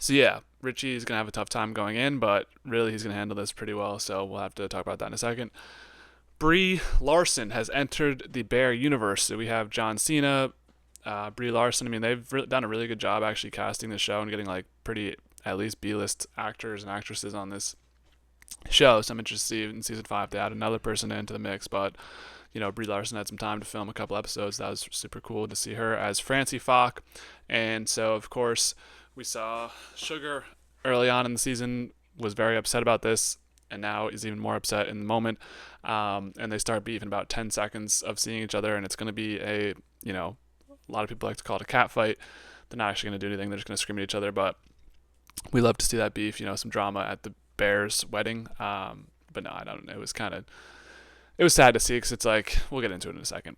A: yeah, Richie's going to have a tough time going in, but really he's going to handle this pretty well, so we'll have to talk about that in a second. Brie Larson has entered the Bear universe. So we have John Cena, Brie Larson. I mean, they've done a really good job actually casting the show and getting pretty, at least B-list actors and actresses on this show, so I'm interested to see in season 5 they add another person into the mix, but Brie Larson had some time to film a couple episodes. That was super cool to see her as Francie Falk. And so of course we saw Sugar early on in the season was very upset about this, and now is even more upset in the moment, and they start beefing about 10 seconds of seeing each other, and it's going to be a lot of people like to call it a cat fight. They're not actually going to do anything, they're just going to scream at each other, but we love to see that beef, some drama at the Bears wedding, but no, I don't know. It was sad to see because it's we'll get into it in a second.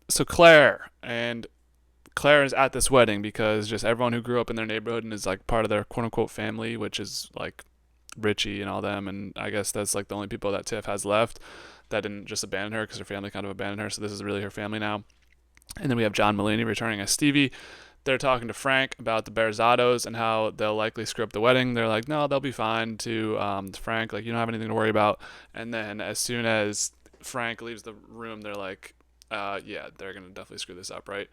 A: So Claire is at this wedding because just everyone who grew up in their neighborhood and is part of their quote unquote family, which is Richie and all them, and I guess that's the only people that Tiff has left that didn't just abandon her because her family kind of abandoned her, so this is really her family now. And then we have John Mulaney returning as Stevie. They're talking to Frank about the Bearzados and how they'll likely screw up the wedding. They're like, no, they'll be fine. To Frank, you don't have anything to worry about. And then as soon as Frank leaves the room, they're like, yeah, they're going to definitely screw this up, right?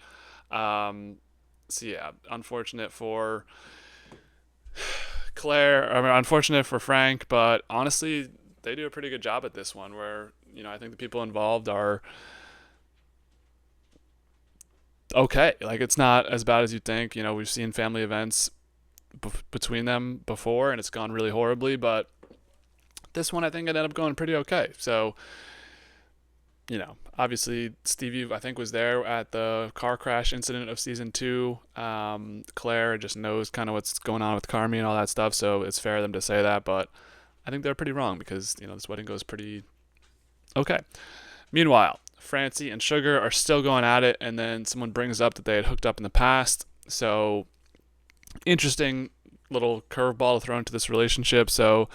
A: So yeah, unfortunate for unfortunate for Frank, but honestly, they do a pretty good job at this one where, I think the people involved are okay. It's not as bad as you think. We've seen family events between them before, and it's gone really horribly, but this one I think ended up going pretty okay. So Obviously Stevie, I think, was there at the car crash incident of season 2. Claire just knows kind of what's going on with Carmi and all that stuff, so it's fair of them to say that, but I think they're pretty wrong because, this wedding goes pretty okay. Meanwhile, Francie and Sugar are still going at it, and then someone brings up that they had hooked up in the past. So, interesting little curveball to throw into this relationship. So,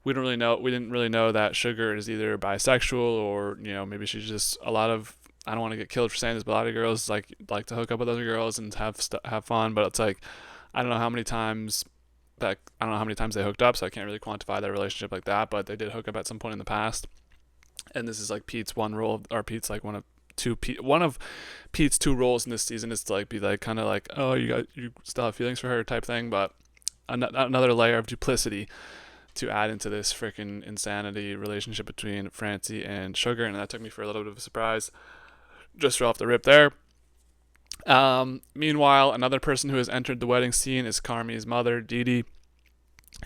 A: we don't really know. We didn't really know that Sugar is either bisexual or maybe she's just a lot of. I don't want to get killed for saying this, but a lot of girls like to hook up with other girls and have fun. But it's like I don't know how many times they hooked up, so I can't really quantify their relationship like that. But they did hook up at some point in the past, and this is like Pete's one role, or Pete's like one of Pete's 2 roles in this season is to like be like kind of like, oh, you still have feelings for her type thing, but another layer of duplicity to add into this freaking insanity relationship between Francie and Sugar, and that took me for a little bit of a surprise just off the rip there. Meanwhile, another person who has entered the wedding scene is Carmi's mother, Dee Dee,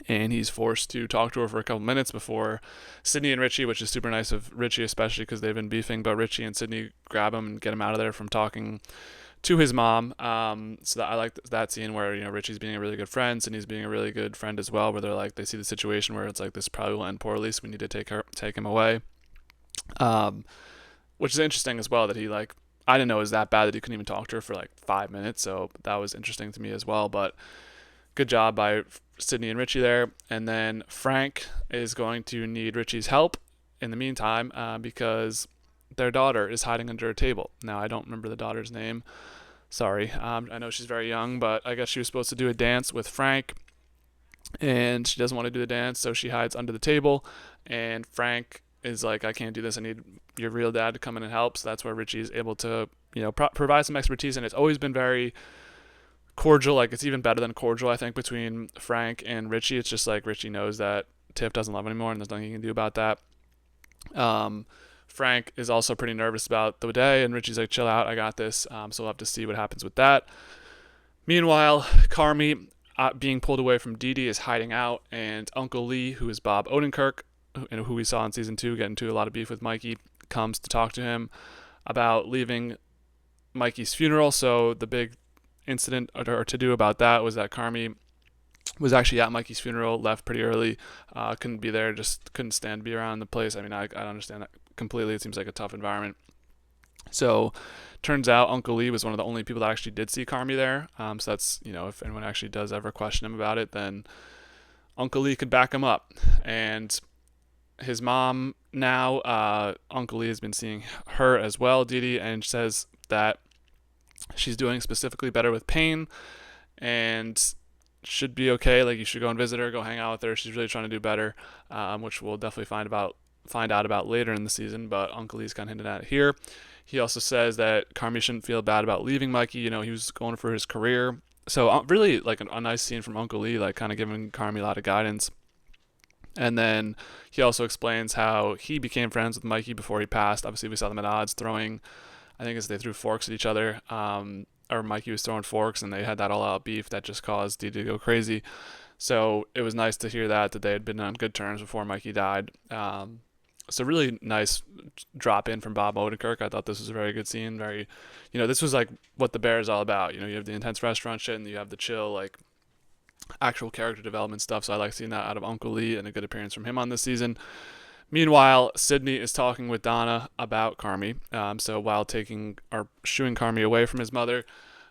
A: and he's forced to talk to her for a couple minutes before Sydney and Richie, which is super nice of Richie, especially because they've been beefing, but Richie and Sydney grab him and get him out of there from talking to his mom. So that I like that scene where Richie's being a really good friend, Sydney's being a really good friend as well, where they're like they see the situation where it's like this probably will end poorly, so we need to take him away. Which is interesting as well that he like I didn't know it was that bad that he couldn't even talk to her for like 5 minutes, so that was interesting to me as well. But good job by Sydney and Richie there. And then Frank is going to need Richie's help in the meantime because their daughter is hiding under a table. Now, I don't remember the daughter's name. Sorry. I know she's very young, but I guess she was supposed to do a dance with Frank, and she doesn't want to do the dance, so she hides under the table. And Frank is like, I can't do this. I need your real dad to come in and help. So that's where Richie is able to, provide some expertise. And it's always been very cordial. Like, it's even better than cordial, I think, between Frank and Richie. It's just like Richie knows that Tiff doesn't love him anymore, and there's nothing he can do about that. Frank is also pretty nervous about the day, and Richie's like, chill out, I got this. So we'll have to see what happens with that. Meanwhile, Carmi, being pulled away from Dee Dee, is hiding out, and Uncle Lee, who is Bob Odenkirk, who we saw in season 2 get into a lot of beef with Mikey, comes to talk to him about leaving Mikey's funeral. So the big incident or to do about that was that Carmi was actually at Mikey's funeral, left pretty early, couldn't be there, just couldn't stand to be around the place. I mean, I don't understand that completely. It seems like a tough environment. So turns out Uncle Lee was one of the only people that actually did see Carmi there. So that's, if anyone actually does ever question him about it, then Uncle Lee could back him up. And his mom now, Uncle Lee has been seeing her as well, Dee Dee, and says that she's doing specifically better with pain and should be okay. Like, you should go and visit her, go hang out with her. She's really trying to do better, which we'll definitely find out about later in the season, but Uncle Lee's kind of hinted at it here. He also says that Carmi shouldn't feel bad about leaving Mikey. He was going for his career. So really like a nice scene from Uncle Lee, like kind of giving Carmi a lot of guidance. And then he also explains how he became friends with Mikey before he passed. Obviously, we saw them at odds throwing, I think they threw forks at each other, or Mikey was throwing forks, and they had that all-out beef that just caused Dee Dee to go crazy. So it was nice to hear that they had been on good terms before Mikey died. So really nice drop in from Bob Odenkirk. I thought this was a very good scene. Very, this was like what The Bear is all about. You have the intense restaurant shit, and you have the chill, like, actual character development stuff. So I like seeing that out of Uncle Lee, and a good appearance from him on this season. Meanwhile, Sydney is talking with Donna about Carmi. So while shooing Carmi away from his mother,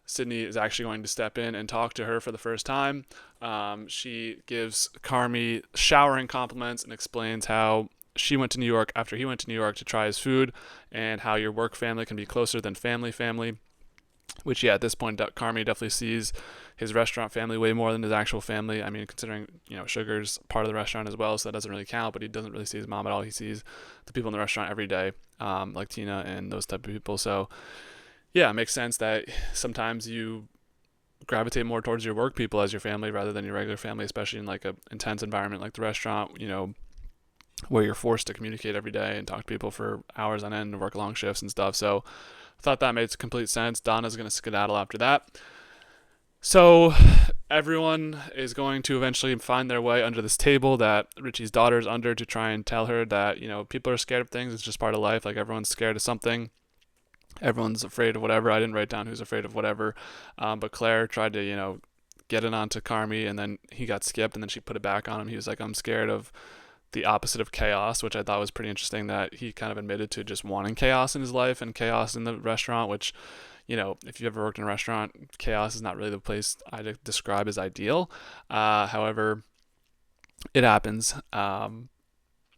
A: Sydney is actually going to step in and talk to her for the first time. She gives Carmi showering compliments and explains how she went to New York after he went to New York to try his food, and how your work family can be closer than family. Which, yeah, at this point, Carmi definitely sees his restaurant family way more than his actual family. I mean, considering, Sugar's part of the restaurant as well, so that doesn't really count, but he doesn't really see his mom at all. He sees the people in the restaurant every day, like Tina and those type of people. So, yeah, it makes sense that sometimes you gravitate more towards your work people as your family rather than your regular family, especially in like a intense environment like the restaurant, where you're forced to communicate every day and talk to people for hours on end and work long shifts and stuff. So I thought that made complete sense. Donna's going to skedaddle after that. So everyone is going to eventually find their way under this table that Richie's daughter is under to try and tell her that, people are scared of things. It's just part of life. Like everyone's scared of something. Everyone's afraid of whatever. I didn't write down who's afraid of whatever. But Claire tried to, get it onto Carmi, and then he got skipped, and then she put it back on him. He was like, I'm scared of the opposite of chaos, which I thought was pretty interesting, that he kind of admitted to just wanting chaos in his life and chaos in the restaurant, which, if you ever worked in a restaurant, chaos is not really the place I describe as ideal. However, it happens.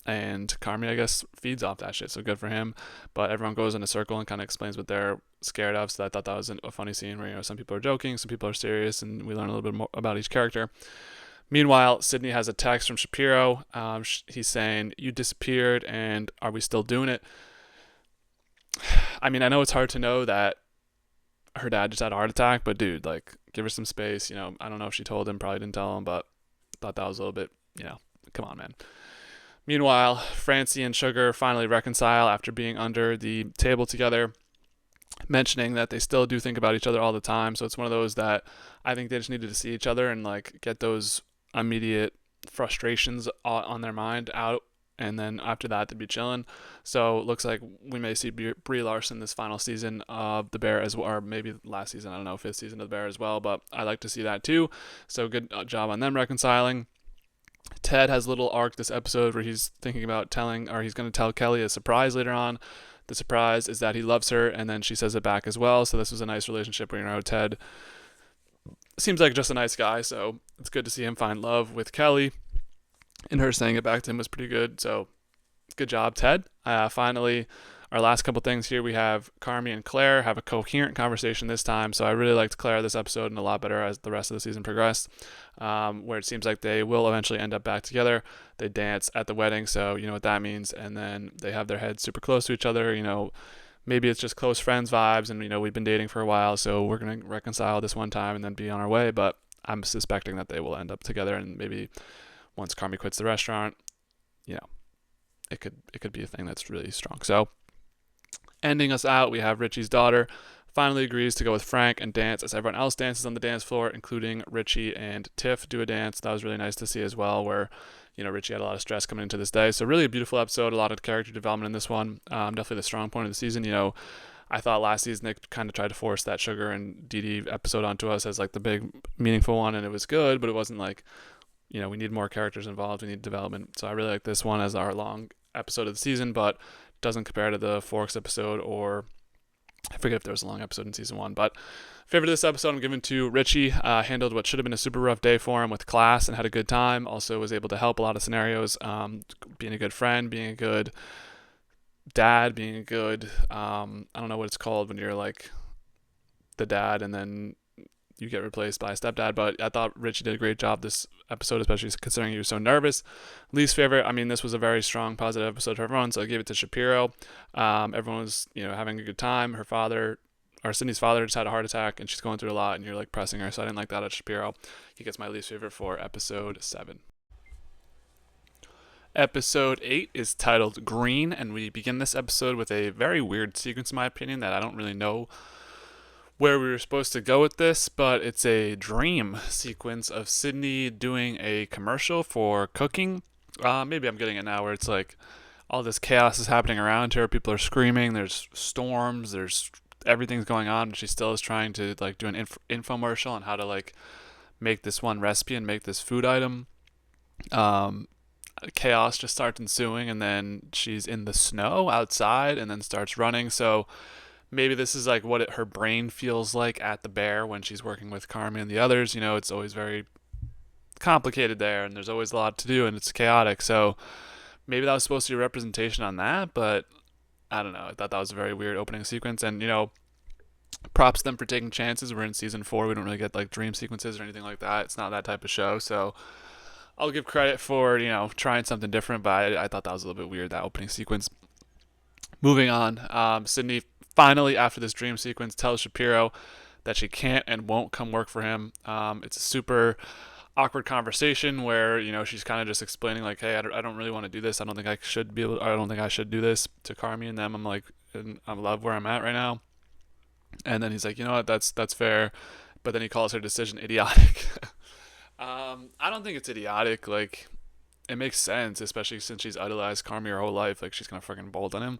A: And Carmi, I guess, feeds off that shit, so good for him. But everyone goes in a circle and kind of explains what they're scared of. So I thought that was a funny scene where, some people are joking, some people are serious, and we learn a little bit more about each character. Meanwhile, Sydney has a text from Shapiro. He's saying, "You disappeared, and are we still doing it?" I mean, I know it's hard to know that her dad just had a heart attack, but dude, like, give her some space. I don't know if she told him, probably didn't tell him, but thought that was a little bit, come on, man. Meanwhile, Francie and Sugar finally reconcile after being under the table together, mentioning that they still do think about each other all the time. So it's one of those that I think they just needed to see each other and like get those immediate frustrations on their mind out, and then after that they'd be chilling. So it looks like we may see Brie Larson this final season of The Bear as well, or maybe last season, I don't know, fifth season of The Bear as well, but I like to see that too. So good job on them reconciling. Ted has a little arc this episode where he's thinking about he's going to tell Kelly a surprise later on. The surprise is that he loves her, and then she says it back as well. So this was a nice relationship where, Ted seems like just a nice guy. So it's good to see him find love with Kelly, and her saying it back to him was pretty good. So good job, Ted. Finally, our last couple things here, we have Carmi and Claire have a coherent conversation this time. So I really liked Claire this episode, and a lot better as the rest of the season progressed, where it seems like they will eventually end up back together. They dance at the wedding, so you know what that means. And then they have their heads super close to each other. Maybe it's just close friends vibes, and we've been dating for a while, so we're going to reconcile this one time and then be on our way. But I'm suspecting that they will end up together, and maybe once Carmi quits the restaurant, it could be a thing that's really strong. So ending us out, we have Richie's daughter finally agrees to go with Frank and dance as everyone else dances on the dance floor, including Richie and Tiff do a dance. That was really nice to see as well, where, Richie had a lot of stress coming into this day. So really a beautiful episode, a lot of character development in this one. Definitely the strong point of the season. I thought last season they kind of tried to force that Sugar and Dee Dee episode onto us as like the big meaningful one, and it was good, but it wasn't like, we need more characters involved, we need development. So I really like this one as our long episode of the season, but doesn't compare to the Forks episode, or I forget if there was a long episode in season 1. But favorite of this episode I'm giving to Richie. Handled what should have been a super rough day for him with class and had a good time. Also was able to help a lot of scenarios, being a good friend, being a good dad, being a good, I don't know what it's called when you're like the dad and then you get replaced by a stepdad, but I thought Richie did a great job this episode, especially considering he was so nervous. Least favorite, I mean, this was a very strong, positive episode for everyone, so I gave it to Shapiro. Everyone was, having a good time. Sydney's father just had a heart attack, and she's going through a lot, and you're, like, pressing her, so I didn't like that at Shapiro. He gets my least favorite for episode 7. Episode 8 is titled Green, and we begin this episode with a very weird sequence, in my opinion, that I don't really know where we were supposed to go with this, but it's a dream sequence of Sydney doing a commercial for cooking. Maybe I'm getting it now, where it's like all this chaos is happening around her. People are screaming. There's storms. There's everything's going on, and she still is trying to like do an infomercial on how to like make this one recipe and make this food item. Chaos just starts ensuing, and then she's in the snow outside, and then starts running. So maybe this is like what her brain feels like at the Bear when she's working with Carmi and the others. It's always very complicated there, and there's always a lot to do, and it's chaotic. So maybe that was supposed to be a representation on that, but I don't know. I thought that was a very weird opening sequence, and props to them for taking chances. We're in season 4. We don't really get like dream sequences or anything like that. It's not that type of show, so I'll give credit for trying something different, but I thought that was a little bit weird, that opening sequence. Moving on, Sydney finally, after this dream sequence, tells Shapiro that she can't and won't come work for him. It's a super awkward conversation where she's kind of just explaining like, hey, I don't really want to do this. I don't think I should do this to Carmi and them. I'm like, I love where I'm at right now. And then he's like, you know what, that's fair. but then he calls her decision idiotic. I don't think it's idiotic. Like, it makes sense, especially since she's idolized Carmi her whole life. Like, she's gonna fucking bolt on him.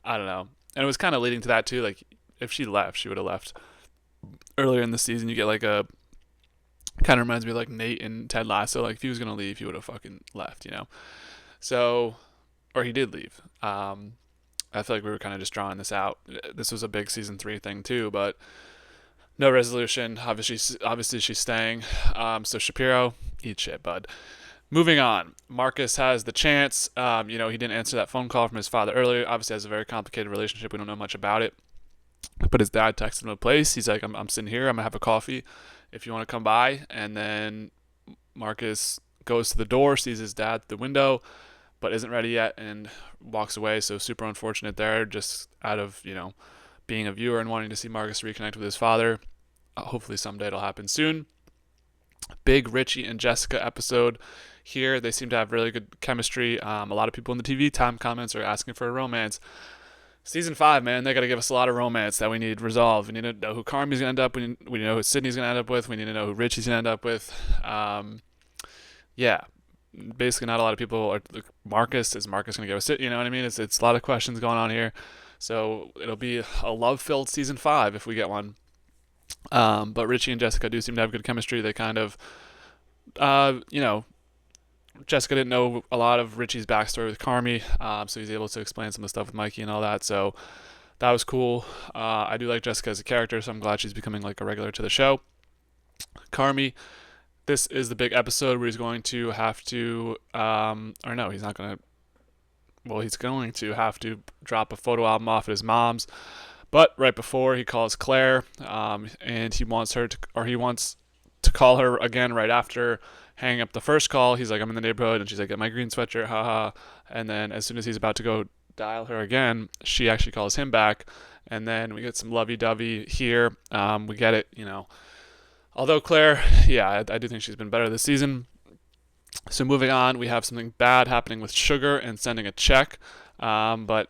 A: I don't know. And it was kind of leading to that too. Like, if she left, she would have left earlier in the season. You get like a kind of reminds me of like Nate and Ted Lasso. Like, if he was gonna leave, he would have fucking left, you know. So, or he did leave. I feel like we were kind of just drawing this out. This was a big season 3 thing too, but no resolution. Obviously she's staying. So Shapiro, eat shit, bud. Moving on, Marcus has the chance. He didn't answer that phone call from his father earlier. Obviously has a very complicated relationship. We don't know much about it. But his dad texted him a place. He's like, I'm sitting here. I'm going to have a coffee if you want to come by. And then Marcus goes to the door, sees his dad through the window, but isn't ready yet and walks away. So super unfortunate there, just out of, being a viewer and wanting to see Marcus reconnect with his father. Hopefully someday it'll happen soon. Big Richie and Jessica episode here. They seem to have really good chemistry. A lot of people in the TV time comments are asking for a romance. Season 5, man, they got to give us a lot of romance that we need resolved. We need to know who Carmi's going to end up with. We know who Sydney's going to end up with. We need to know who Richie's going to end up with. Basically not a lot of people are. Is Marcus going to go with Sydney? You know what I mean? It's a lot of questions going on here. So it'll be a love-filled season 5 if we get one. But Richie and Jessica do seem to have good chemistry. They kind of, Jessica didn't know a lot of Richie's backstory with Carmi, so he's able to explain some of the stuff with Mikey and all that. So that was cool. I do like Jessica as a character, so I'm glad she's becoming like a regular to the show. Carmi, this is the big episode where he's going to have to, he's not going to. Well, he's going to have to drop a photo album off at his mom's. But right before, he calls Claire, and he wants to call her again right after hanging up the first call. He's like, I'm in the neighborhood, and she's like, get my green sweatshirt, haha. And then as soon as he's about to go dial her again, she actually calls him back, and then we get some lovey-dovey here. We get it, Although Claire, I do think she's been better this season. So moving on, we have something bad happening with Sugar and sending a check, but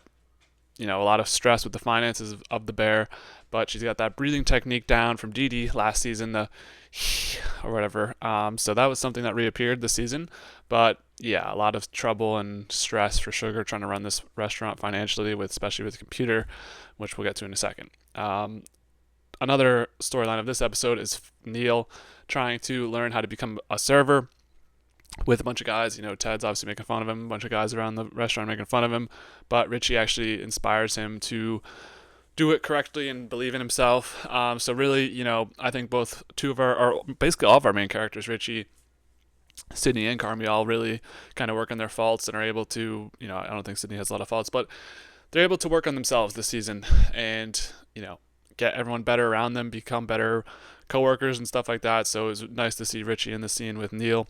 A: a lot of stress with the finances of the bear, but she's got that breathing technique down from Dee Dee last season, or whatever. So that was something that reappeared this season, but a lot of trouble and stress for Sugar trying to run this restaurant financially, especially with the computer, which we'll get to in a second. Another storyline of this episode is Neil trying to learn how to become a server with a bunch of guys. Ted's obviously making fun of him, a bunch of guys around the restaurant making fun of him, but Richie actually inspires him to do it correctly and believe in himself. So really, I think basically all of our main characters, Richie, Sydney, and Carmi, all really kind of work on their faults and are able to, I don't think Sydney has a lot of faults, but they're able to work on themselves this season and, get everyone better around them, become better coworkers and stuff like that. So it was nice to see Richie in the scene with Neil.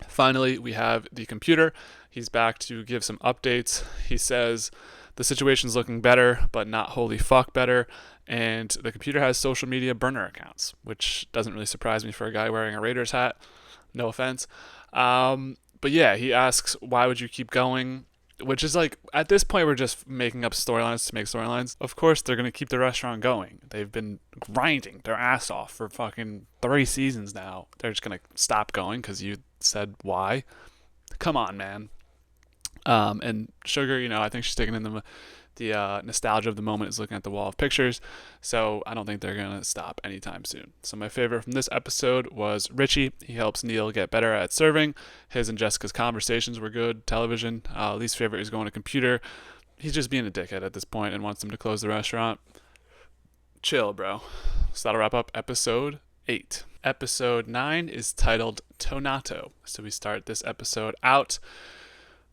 A: Finally, we have the computer. He's back to give some updates. He says the situation's looking better, but not holy fuck better. And the computer has social media burner accounts, which doesn't really surprise me for a guy wearing a Raiders hat. No offense. But he asks, why would you keep going? Which is like, at this point, we're just making up storylines to make storylines. Of course, they're going to keep the restaurant going. They've been grinding their ass off for fucking 3 seasons now. They're just going to stop going because you said why. Come on, man. And Sugar, I think she's taking in the nostalgia of the moment, is looking at the wall of pictures. So I don't think they're going to stop anytime soon. So my favorite from this episode was Richie. He helps Neil get better at serving. His and Jessica's conversations were good. Television. Least favorite is going to computer. He's just being a dickhead at this point and wants them to close the restaurant. Chill, bro. So that'll wrap up episode 8. Episode 9 is titled Tonnato. So we start this episode out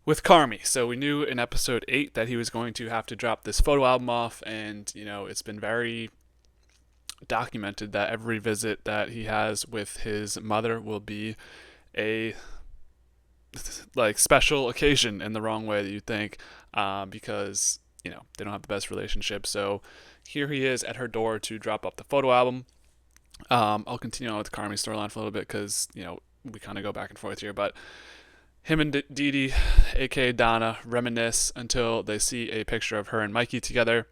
A: with Carmi. So we knew in episode 8 that he was going to have to drop this photo album off, and it's been very documented that every visit that he has with his mother will be a special occasion in the wrong way that you think, because they don't have the best relationship. So here he is at her door to drop off the photo album. I'll continue on with the Carmi storyline for a little bit because we kind of go back and forth here, but him and Dee Dee, aka Donna, reminisce until they see a picture of her and Mikey together.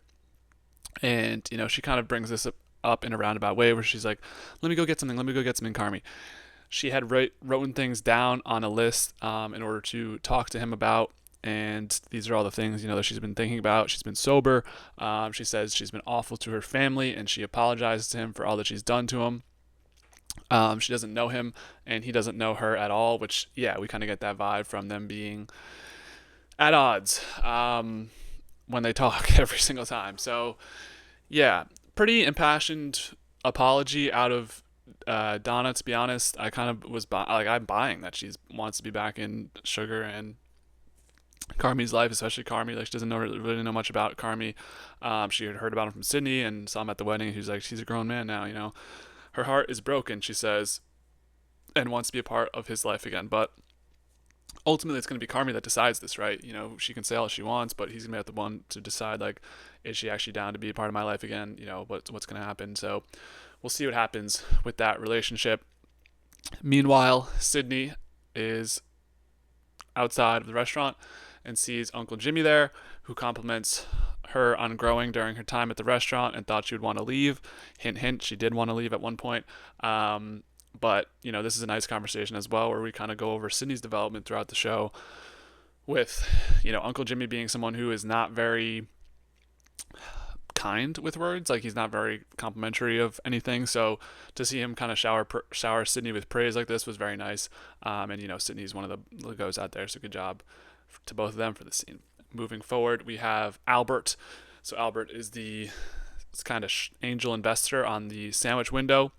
A: And, she kind of brings this up in a roundabout way where she's like, let me go get something, Carmi. She had written things down on a list in order to talk to him about. And these are all the things, that she's been thinking about. She's been sober. She says she's been awful to her family, and she apologizes to him for all that she's done to him. She doesn't know him, and he doesn't know her at all, which, yeah, we kind of get that vibe from them being at odds when they talk every single time. So, yeah, pretty impassioned apology out of Donna, to be honest. I kind of was I'm buying that she wants to be back in Sugar and Carmi's life, especially Carmi. Like, she doesn't really know much about Carmi. She had heard about him from Sydney and saw him at the wedding. He's like, she's a grown man now. Her heart is broken, she says, and wants to be a part of his life again. But ultimately, it's going to be Carmi that decides this, right? She can say all she wants, but he's going to be the one to decide, like, is she actually down to be a part of my life again? What's going to happen? So we'll see what happens with that relationship. Meanwhile, Sydney is outside of the restaurant and sees Uncle Jimmy there, who compliments her on growing during her time at the restaurant and thought she would want to leave. Hint, hint, she did want to leave at one point. But, this is a nice conversation as well, where we kind of go over Sydney's development throughout the show with, Uncle Jimmy being someone who is not very kind with words. Like, he's not very complimentary of anything. So to see him kind of shower Sydney with praise like this was very nice. And, Sydney's one of the Legos out there. So good job to both of them for the scene. Moving forward, we have Albert. So Albert is the kind of angel investor on the sandwich window.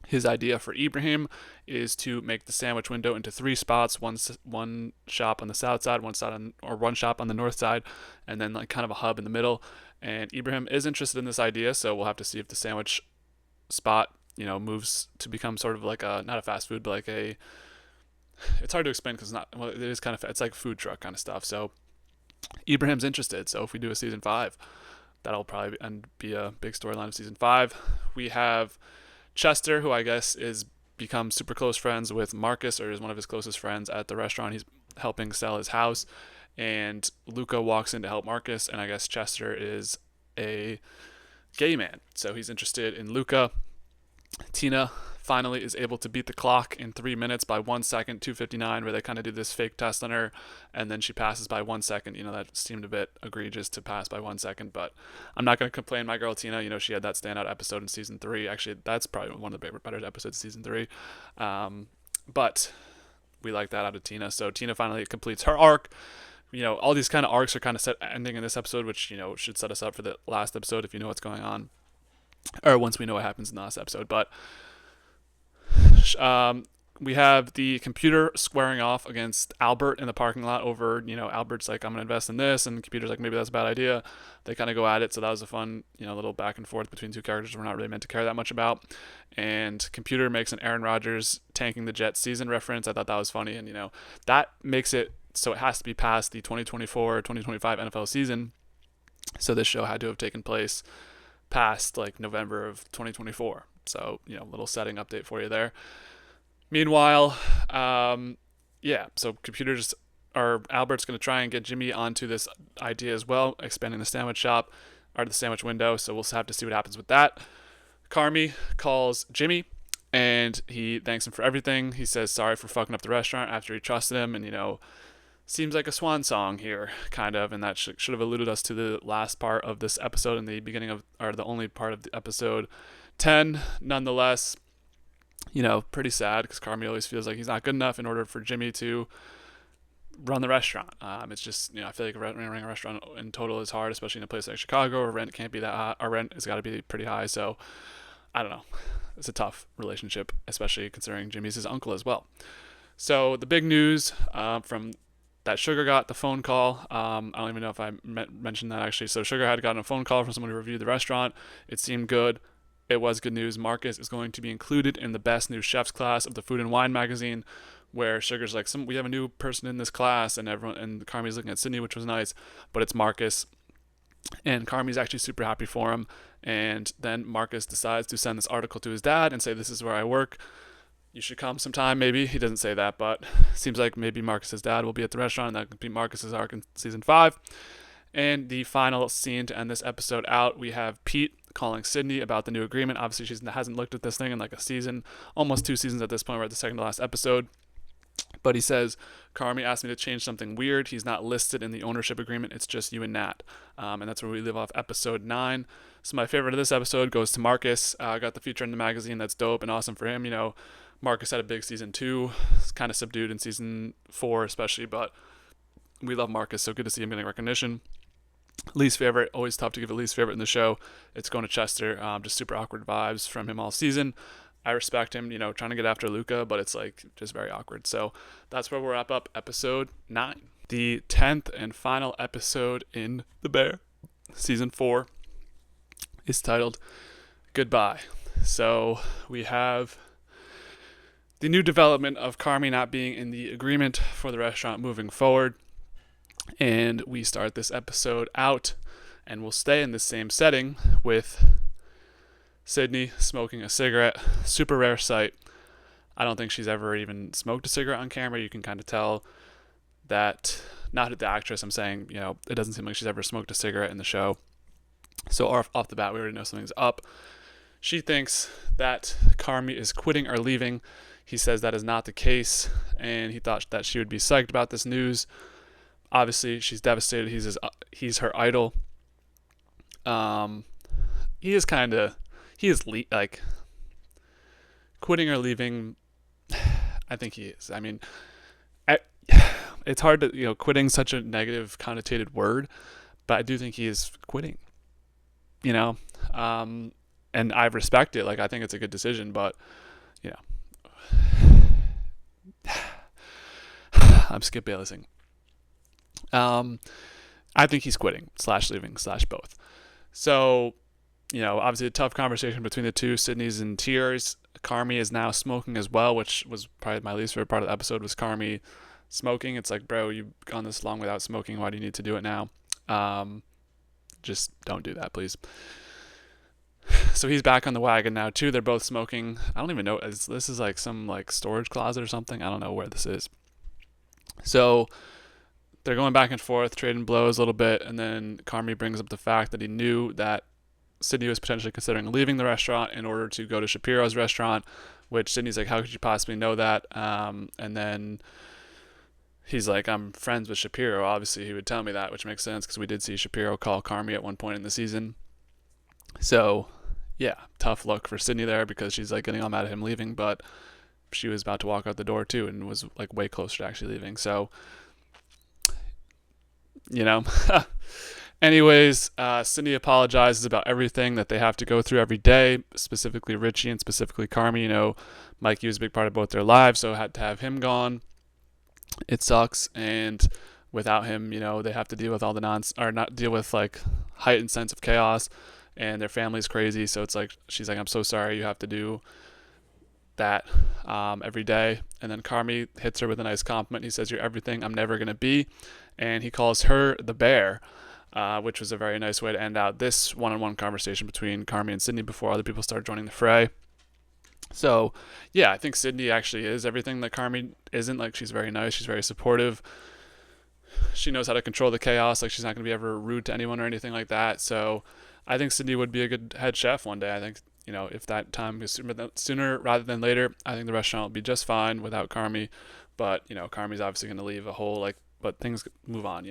A: His idea for Ibrahim is to make the sandwich window into 3 spots, one shop on the south side, one shop on the north side, and then like kind of a hub in the middle. And Ibrahim is interested in this idea, so we'll have to see if the sandwich spot, moves to become sort of like not a fast food, but like it's hard to explain because it is kind of, it's like food truck kind of stuff. So Ibrahim's interested. So if we do a season 5, that'll probably be a big storyline of season 5. We have Chester, who I guess is become super close friends with Marcus, or is one of his closest friends at the restaurant. He's helping sell his house, and Luca walks in to help Marcus, and I guess Chester is a gay man, so he's interested in Luca. Tina finally is able to beat the clock in 3 minutes by 1 second, 2:59, where they kind of do this fake test on her, and then she passes by 1 second. That seemed a bit egregious to pass by 1 second, but I'm not going to complain. My girl Tina, she had that standout episode in season 3. Actually, that's probably one of the better episodes of season 3. But we like that out of Tina. So Tina finally completes her arc. All these kind of arcs are kind of ending in this episode, which, should set us up for the last episode if you know what's going on, or once we know what happens in the last episode. But we have the computer squaring off against Albert in the parking lot over, Albert's like, I'm going to invest in this, and the computer's like, maybe that's a bad idea. They kind of go at it, so that was a fun, little back and forth between two characters we're not really meant to care that much about. And computer makes an Aaron Rodgers tanking the Jets season reference. I thought that was funny, and, that makes it so it has to be past the 2024-2025 NFL season. So this show had to have taken place past, like, November of 2024. So, little setting update for you there. Meanwhile, so Albert's going to try and get Jimmy onto this idea as well, expanding the sandwich shop, or the sandwich window, so we'll have to see what happens with that. Carmi calls Jimmy, and he thanks him for everything. He says sorry for fucking up the restaurant after he trusted him, and, seems like a swan song here, kind of, and that should have alluded us to the last part of this episode and the beginning of, or the only part of the episode 10. Nonetheless, pretty sad because Carmi always feels like he's not good enough in order for Jimmy to run the restaurant. It's just, I feel like running a restaurant in total is hard, especially in a place like Chicago where rent can't be that high, or rent has got to be pretty high. So I don't know. It's a tough relationship, especially considering Jimmy's his uncle as well. So the big news from that Sugar got the phone call. I don't even know if I mentioned that actually. So Sugar had gotten a phone call from someone who reviewed the restaurant. It seemed good. It was good news. Marcus is going to be included in the best new chefs class of the Food and Wine magazine, where Sugar's like, we have a new person in this class, and Carmi's looking at Sydney, which was nice, but it's Marcus, and Carmi's actually super happy for him. And then Marcus decides to send this article to his dad and say, this is where I work. You should come sometime, maybe. He doesn't say that, but seems like maybe Marcus's dad will be at the restaurant, and that could be Marcus's arc in season 5. And the final scene to end this episode out, we have Pete calling Sydney about the new agreement. Obviously, she hasn't looked at this thing in like a season, almost 2 seasons at this point. We're at the second to last episode. But he says, Carmi asked me to change something weird. He's not listed in the ownership agreement. It's just you and Nat. And that's where we leave off episode 9. So my favorite of this episode goes to Marcus. Got the feature in the magazine. That's dope and awesome for him. Marcus had a big season 2. It's kind of subdued in season 4 especially. But we love Marcus, so good to see him getting recognition. Least favorite, always tough to give a least favorite in the show. It's going to Chester. Just super awkward vibes from him all season. I respect him, trying to get after Luca, but it's like just very awkward. So that's where we'll wrap up episode 9. The 10th and final episode in The Bear, season 4, is titled Goodbye. So we have the new development of Carmi not being in the agreement for the restaurant moving forward. And we start this episode out, and we'll stay in the same setting with Sydney smoking a cigarette. Super rare sight. I don't think she's ever even smoked a cigarette on camera. You can kind of tell that, not the actress, I'm saying, it doesn't seem like she's ever smoked a cigarette in the show. So off the bat, we already know something's up. She thinks that Carmi is quitting or leaving. He says that is not the case, and he thought that she would be psyched about this news. Obviously, she's devastated. He's her idol. He is quitting or leaving. I think he is. I mean, it's hard to, quitting such a negative connotated word, but I do think he is quitting, and I respect it. Like, I think it's a good decision, but, I'm Skip Baylessing. I think he's quitting / leaving / both. So, obviously a tough conversation between the two. Sydney's in tears. Carmi is now smoking as well, which was probably my least favorite part of the episode, was Carmi smoking. It's like, bro, you've gone this long without smoking. Why do you need to do it now? Just don't do that, please. So he's back on the wagon now too. They're both smoking. I don't even know. This is like some like storage closet or something. I don't know where this is. So they're going back and forth, trading blows a little bit, and then Carmi brings up the fact that he knew that Sydney was potentially considering leaving the restaurant in order to go to Shapiro's restaurant, which Sydney's like, how could you possibly know that? And then he's like, I'm friends with Shapiro. Obviously, he would tell me that, which makes sense because we did see Shapiro call Carmi at one point in the season. So, yeah, tough look for Sydney there because she's like getting all mad at him leaving, but she was about to walk out the door too and was like way closer to actually leaving. So, anyways, Sydney apologizes about everything that they have to go through every day, specifically Richie and specifically Carmi. Mikey was a big part of both their lives, so had to have him gone. It sucks, and without him, they have to deal with all the not deal with like heightened sense of chaos, and their family's crazy. So it's like, she's like, I'm so sorry you have to do that every day. And then Carmi hits her with a nice compliment. He says, you're everything I'm never gonna be, and he calls her the bear, which was a very nice way to end out this one-on-one conversation between Carmi and Sydney before other people started joining the fray. So yeah, I think Sydney actually is everything that Carmi isn't. Like, she's very nice, she's very supportive, she knows how to control the chaos. Like, she's not gonna be ever rude to anyone or anything like that. So I think Sydney would be a good head chef one day. I think, if that time is sooner rather than later, I think the restaurant will be just fine without Carmi. But, Carmi's obviously going to leave a hole, but things move on,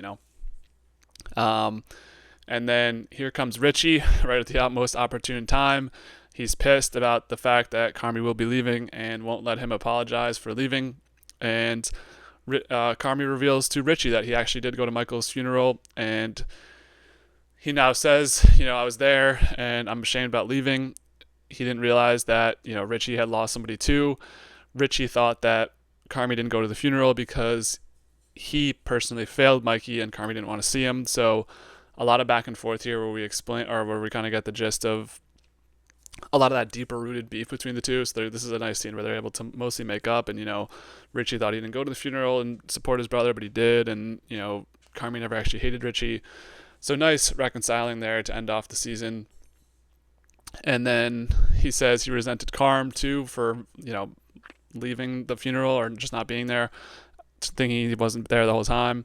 A: And then here comes Richie right at the utmost opportune time. He's pissed about the fact that Carmi will be leaving and won't let him apologize for leaving. And Carmi reveals to Richie that he actually did go to Michael's funeral, and he now says, I was there and I'm ashamed about leaving. He didn't realize that, Richie had lost somebody too. Richie thought that Carmi didn't go to the funeral because he personally failed Mikey and Carmi didn't want to see him. So a lot of back and forth here where we explain, or where we kind of get the gist of a lot of that deeper rooted beef between the two. So this is a nice scene where they're able to mostly make up, and, Richie thought he didn't go to the funeral and support his brother, but he did. And, Carmi never actually hated Richie. So nice reconciling there to end off the season. And then he says he resented Carm too for, leaving the funeral or just not being there, thinking he wasn't there the whole time.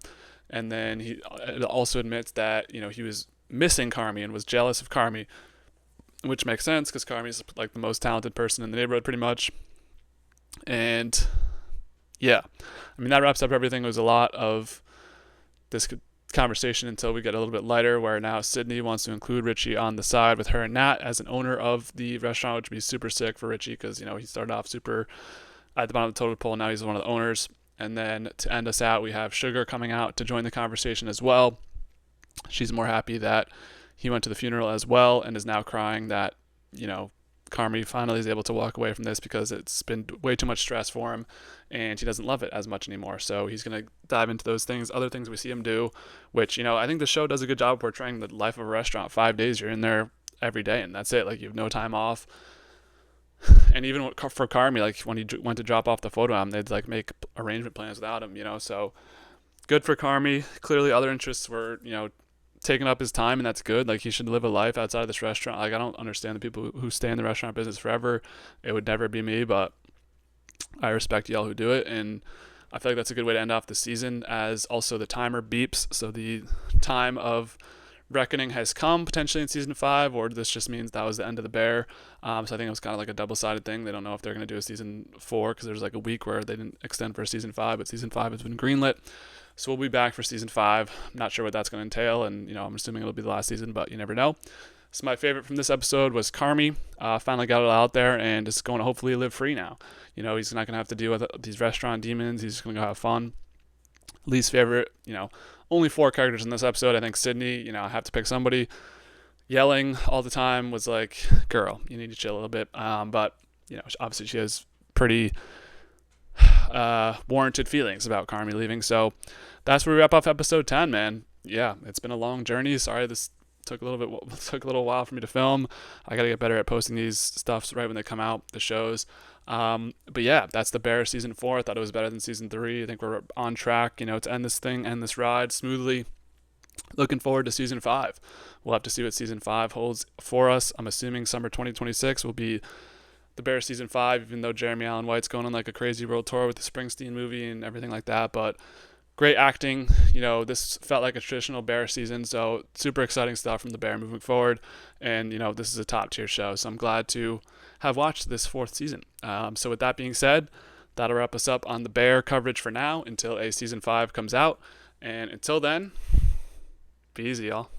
A: And then he also admits that, he was missing Carmi and was jealous of Carmi which makes sense because Carmi's like the most talented person in the neighborhood pretty much. And yeah, I mean, that wraps up everything. It was a lot of this conversation until we get a little bit lighter, where now Sydney wants to include Richie on the side with her and Nat as an owner of the restaurant, which would be super sick for Richie because, you know, he started off super at the bottom of the totem pole. Now he's one of the owners. And then to end us out, we have Sugar coming out to join the conversation as well. She's more happy that he went to the funeral as well and is now crying that, you know, Carmi finally is able to walk away from this because it's been way too much stress for him and he doesn't love it as much anymore. So he's going to dive into those things, other things we see him do, which, you know, I think the show does a good job of portraying the life of a restaurant. 5 days, you're in there every day and that's it. Like, you have no time off. And even for Carmi, like when he went to drop off the photo album, they'd like make arrangement plans without him, you know. So good for Carmi. Clearly other interests were, you know, taking up his time, and that's good. Like, he should live a life outside of this restaurant. Like, I don't understand the people who stay in the restaurant business forever. It would never be me, but I respect y'all who do it, and I feel like that's a good way to end off the season, as also the timer beeps, so the time of reckoning has come potentially in season 5, or this just means that was the end of the bear. So I think it was kind of like a double-sided thing. They don't know if they're going to do a season 4 because there's like a week where they didn't extend for season 5, but season 5 has been greenlit. So we'll be back for season 5. I'm not sure what that's going to entail, and, you know, I'm assuming it'll be the last season, but you never know. So my favorite from this episode was Carmi. Finally got it out there and is going to hopefully live free now. You know, he's not going to have to deal with these restaurant demons. He's just going to go have fun. Least favorite, you know, only 4 characters in this episode. I think Sydney, you know, I have to pick somebody. Yelling all the time was like, girl, you need to chill a little bit. But, you know, obviously she has pretty warranted feelings about Carmi leaving. So that's where we wrap up episode 10, man. Yeah, it's been a long journey. Sorry this took a little while for me to film. I gotta get better at posting these stuffs right when they come out, the shows. But yeah, that's the Bear season 4. I thought it was better than season 3. I think we're on track, you know, to end this ride smoothly. Looking forward to season 5. We'll have to see what season 5 holds for us. I'm assuming summer 2026 will be the Bear season 5, even though Jeremy Allen White's going on like a crazy world tour with the Springsteen movie and everything like that. But great acting. You know, this felt like a traditional Bear season, so super exciting stuff from the Bear moving forward. And, you know, this is a top tier show, so I'm glad to have watched this 4th season. So with that being said, that'll wrap us up on the Bear coverage for now until a season 5 comes out. And until then, be easy, y'all.